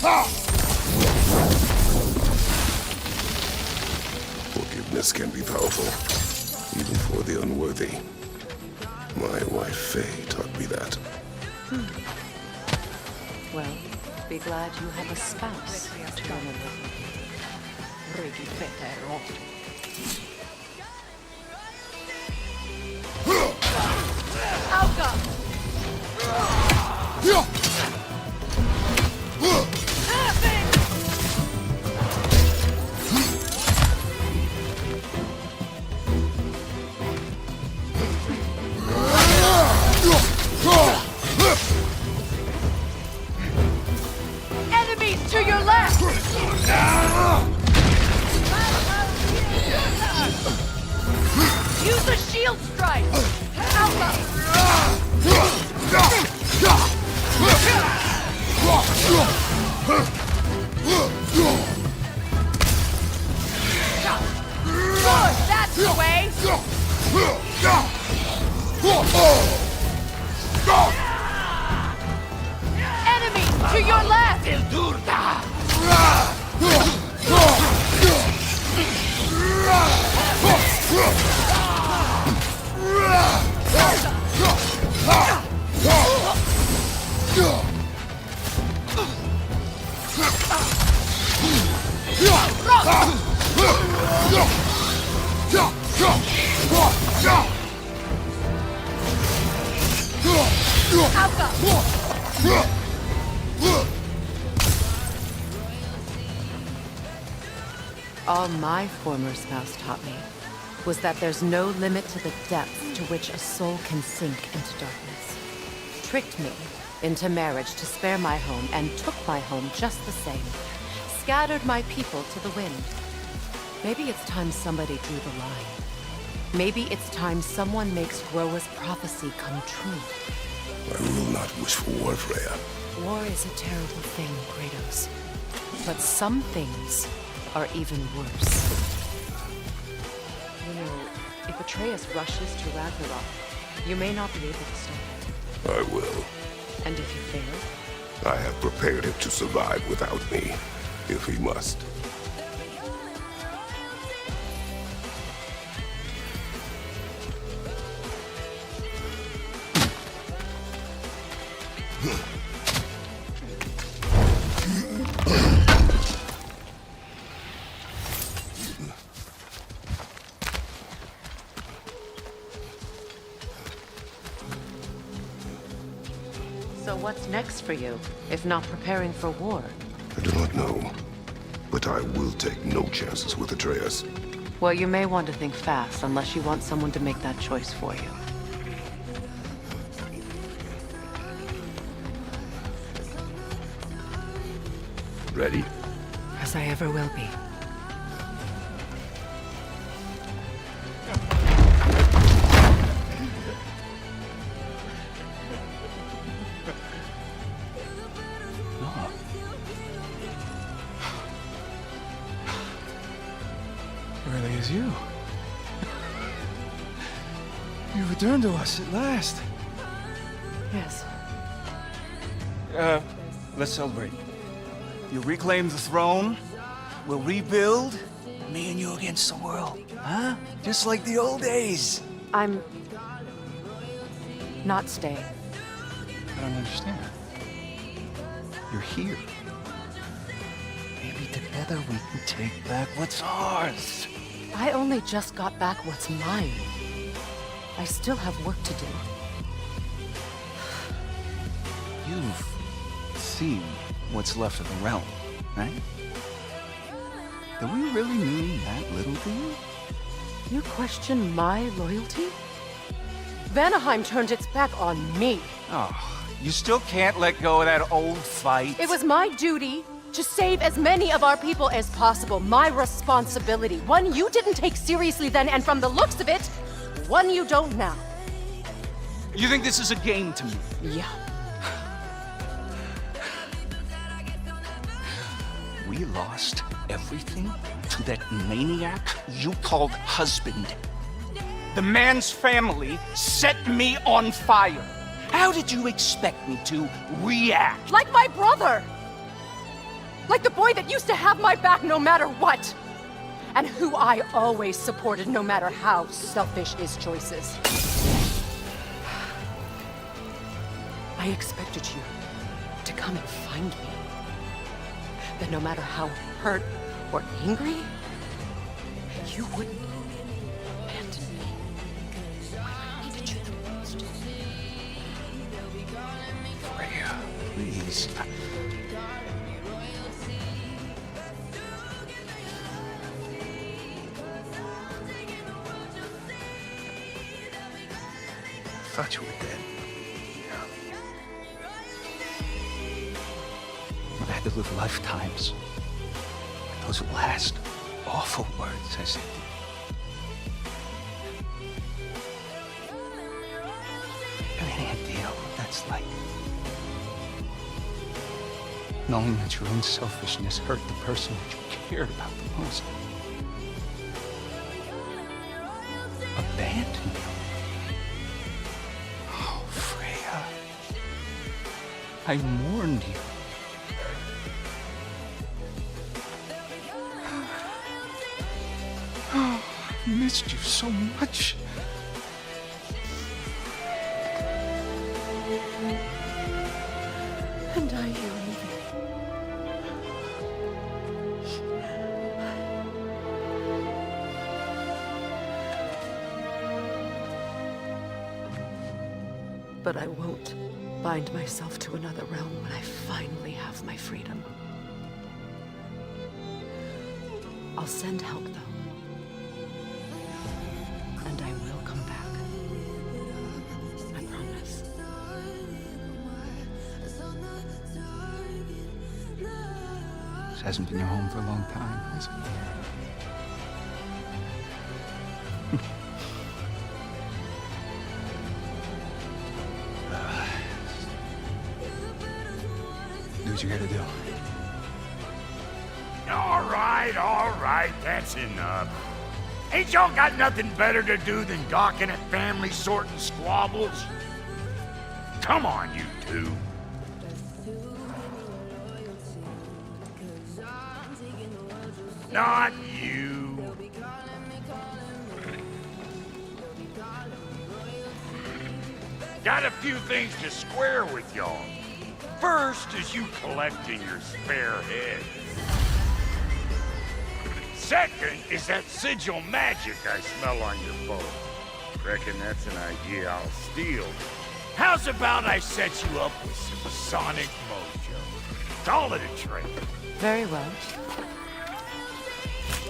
Ah! weakness can be powerful, even for the unworthy. My wife Faye taught me that. Well, be glad you have a spouse to remember. Enemies to your left! Use a shield strike! Alpha! Good, that's the way! Enemies to your left! All my former spouse taught me was that there's no limit to the depth to which a soul can sink into darkness. Tricked me into marriage to spare my home and took my home just the same. Scattered my people to the wind. Maybe it's time somebody drew the line. Maybe it's time someone makes Groa's prophecy come true. I will not wish for war, Freya. War is a terrible thing, Kratos. But some things are even worse. You know, if Atreus rushes to Ragnarok, you may not be able to stop it. I will. And if you fail? I have prepared him to survive without me, if he must. So what's next for you, if not preparing for war? I do not know, but I will take no chances with Atreus. Well, you may want to think fast, unless you want someone to make that choice for you. Ready? As I ever will be. Really is you. You returned to us at last. Yes. Let's celebrate. You reclaim the throne, we'll rebuild, me and you against the world, huh? Just like the old days. I'm... not staying. I don't understand. You're here. Maybe together we can take back what's ours. I only just got back what's mine. I still have work to do. You've seen what's left of the realm, right? Do we really mean that little to you? You question my loyalty? Vanaheim turned its back on me. Oh, you still can't let go of that old fight? It was my duty to save as many of our people as possible. My responsibility. One you didn't take seriously then, and from the looks of it, one you don't now. You think this is a game to me? Yeah. We lost everything to that maniac you called husband. The man's family set me on fire. How did you expect me to react? Like my brother! Like the boy that used to have my back no matter what! and who I always supported no matter how selfish his choices. I expected you to come and find me. That no matter how hurt or angry, you wouldn't abandon me when I needed you the most. Freya, please. I thought you were dead. I had to live lifetimes with those last awful words I said. Have any idea what that's like? Knowing that your own selfishness hurt the person that you cared about the most. Abandon you. Oh, Freya. I mourned you. Oh, I missed you so much. And I yearn. But I won't bind myself to another realm when I finally have my freedom. I'll send help, though. And I will come back. I promise. This hasn't been your home for a long time, has it? Do what you gotta do. All right, that's enough. Ain't y'all got nothing better to do than gawking at family sorting squabbles? Come on, you two. Not you. Got a few things to square with y'all. First is you collecting your spare head. Second is that sigil magic I smell on your boat. Reckon that's an idea I'll steal. How's about I set you up with some sonic mojo? Call it a trade. Very well.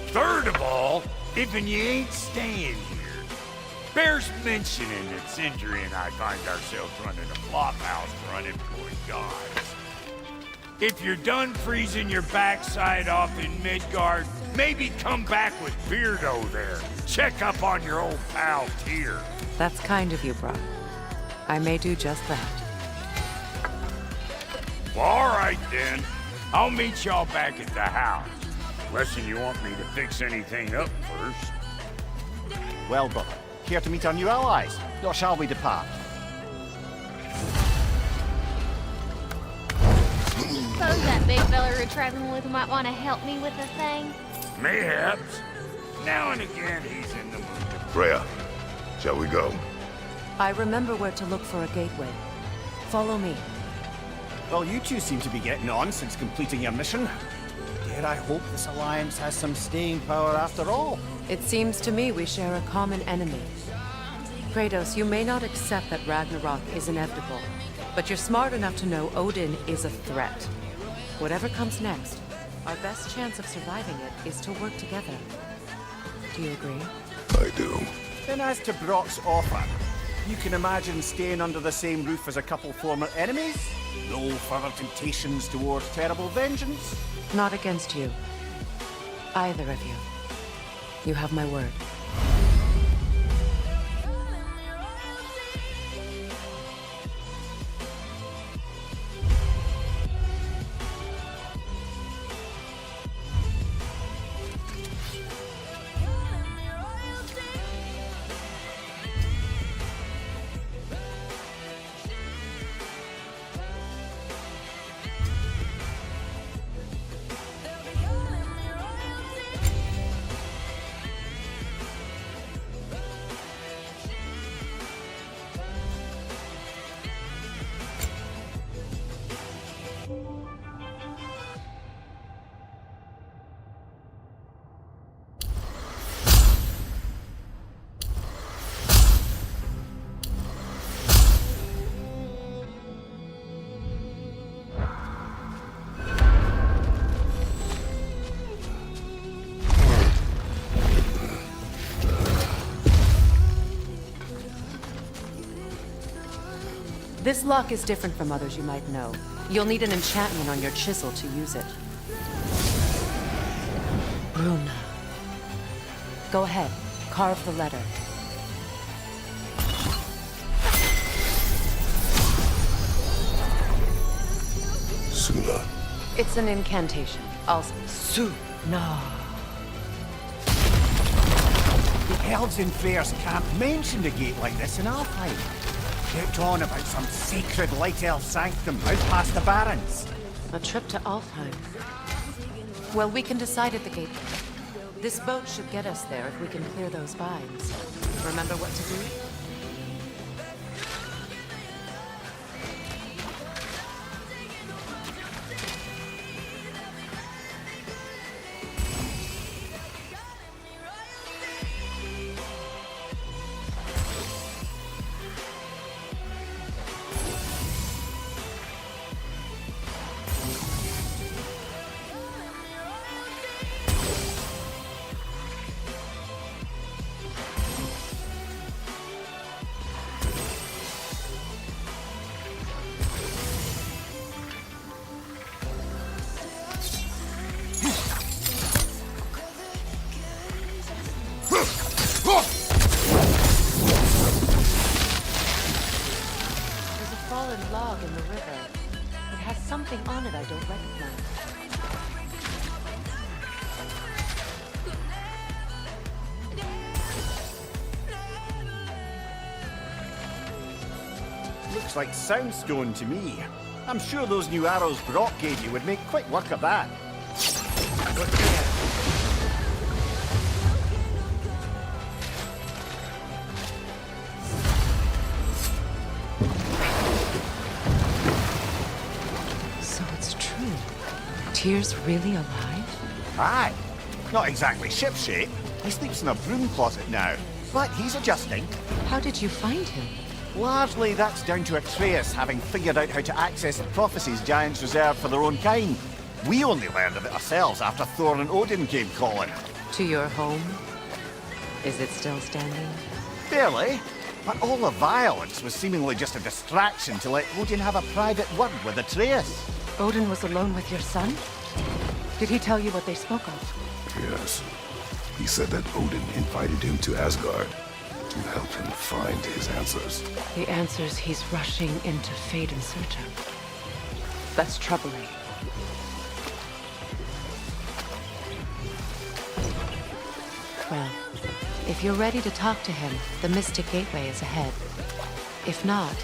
Third of all, if you ain't staying here, bears mentioning that Sindri and I find ourselves running a flop house for unemployed gods. If you're done freezing your backside off in Midgard, maybe come back with Beardo there. Check up on your old pal Tyr. That's kind of you, Brock. I may do just that. Well, all right then. I'll meet y'all back at the house. Unless you want me to fix anything up first. Well, brother, here to meet our new allies, or shall we depart? Suppose that big fella we're traveling with might want to help me with a thing. Mayhaps. Now and again, he's in the mood. Freya, shall we go? I remember where to look for a gateway. Follow me. Well, you two seem to be getting on since completing your mission. Dare I hope this alliance has some staying power after all? It seems to me we share a common enemy. Kratos, you may not accept that Ragnarok is inevitable, but you're smart enough to know Odin is a threat. Whatever comes next, our best chance of surviving it is to work together. Do you agree? I do. Then as to Brock's offer, you can imagine staying under the same roof as a couple former enemies? No further temptations towards terrible vengeance? Not against you. Either of you. You have my word. This lock is different from others you might know. You'll need an enchantment on your chisel to use it. Bruna. Go ahead. Carve the letter. Suna. It's an incantation. Suna. The elves in Freyr's camp mentioned a gate like this in Alfheim. Kept on about some sacred light elf sanctum out past the barrens. A trip to Alfheim. Well, we can decide at the gate. This boat should get us there if we can clear those vines. Remember what to do? Log in the river. It has something on it I don't recognize. Looks like soundstone to me. I'm sure those new arrows Brock gave you would make quick work of that. Look there. Tyr's really alive? Aye. Not exactly shipshape. He sleeps in a broom closet now. But he's adjusting. How did you find him? Largely that's down to Atreus having figured out how to access the prophecies giants reserve for their own kind. We only learned of it ourselves after Thor and Odin came calling. To your home? Is it still standing? Barely. But all the violence was seemingly just a distraction to let Odin have a private word with Atreus. Odin was alone with your son? Did he tell you what they spoke of? Yes. He said that Odin invited him to Asgard to help him find his answers. The answers he's rushing into fate in search of. That's troubling. Well, if you're ready to talk to him, the Mystic Gateway is ahead. If not,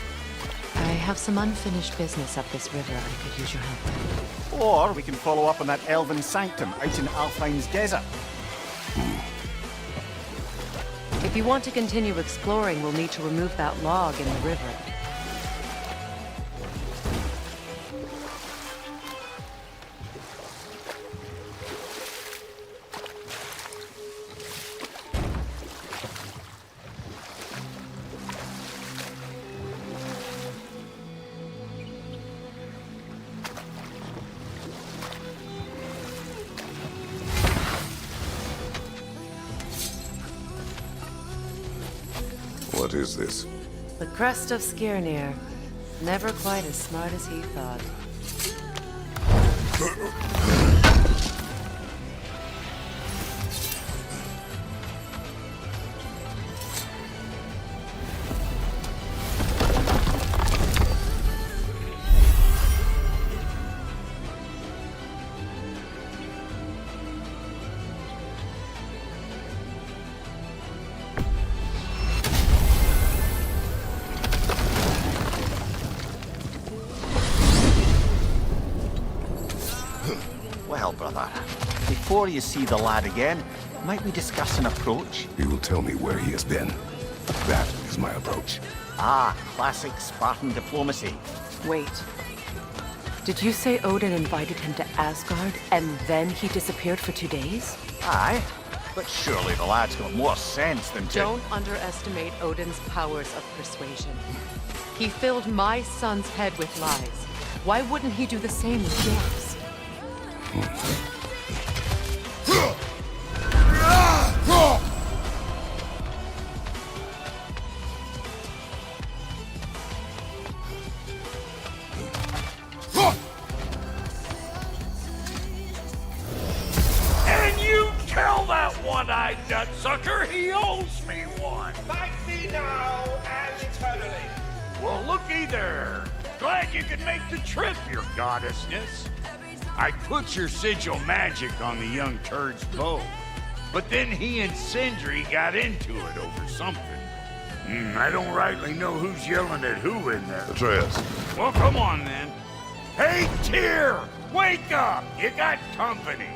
I have some unfinished business up this river I could use your help with. Or we can follow up on that elven sanctum out in Alfheim's desert. If you want to continue exploring, we'll need to remove that log in the river. What is this? The crest of Skirnir. Never quite as smart as he thought. Well, brother, before you see the lad again, might we discuss an approach? He will tell me where he has been. That is my approach. Ah, classic Spartan diplomacy. Wait. Did you say Odin invited him to Asgard, and then he disappeared for 2 days? Aye, but surely the lad's got more sense than to... Don't underestimate Odin's powers of persuasion. He filled my son's head with lies. Why wouldn't he do the same with yours? right, nutsucker. He owes me one. Fight me now and eternally. Well, looky there. Glad you could make the trip, your goddessness. I put your sigil magic on the young turd's bow, but then he and Sindri got into it over something. I don't rightly know who's yelling at who in there. Atreus. Well, come on then. Hey, Tyr! Wake up! You got company.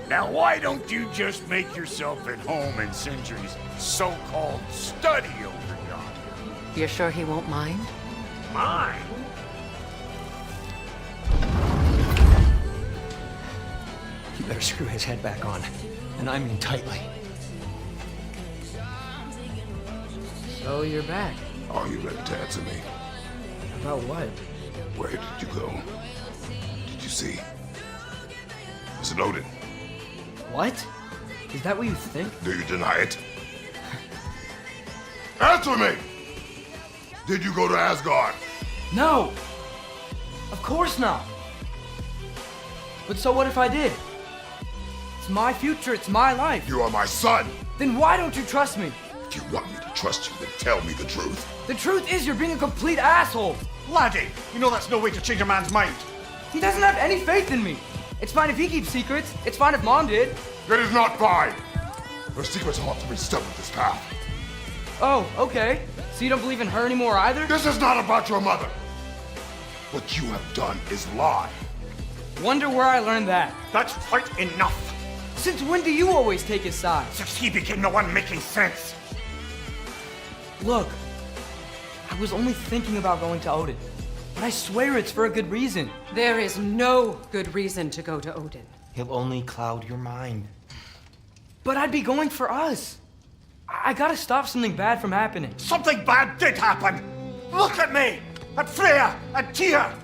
Now, why don't you just make yourself at home in Sindri's so-called study over yonder? You're sure he won't mind? Mine? You better screw his head back on. And I mean tightly. So you're back. Are you ready to answer me? About what? Where did you go? Did you see? Is it Odin? What? Is that what you think? Do you deny it? Answer me! Did you go to Asgard? No! Of course not! But so what if I did? It's my future, it's my life. You are my son! Then why don't you trust me? If you want me to trust you, then tell me the truth. The truth is you're being a complete asshole! Laddie, you know that's no way to change a man's mind. He doesn't have any faith in me. It's fine if he keeps secrets. It's fine if Mom did. It is not fine! Her secrets ought to be stuck with this path. Oh, okay. So you don't believe in her anymore either? This is not about your mother! What you have done is lie. Wonder where I learned that. That's quite enough. Since when do you always take his side? Since he became the one making sense. Look, I was only thinking about going to Odin. But I swear it's for a good reason. There is no good reason to go to Odin. He'll only cloud your mind. But I'd be going for us. I gotta stop something bad from happening. Something bad did happen. Look at me, at Freya, at Tyr.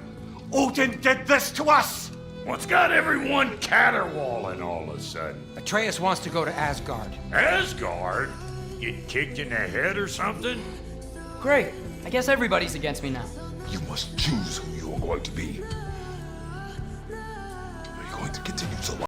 Odin did this to us. What's got everyone caterwauling all of a sudden? Atreus wants to go to Asgard. Asgard? Get kicked in the head or something? Great. I guess everybody's against me now. You must choose who you are going to be.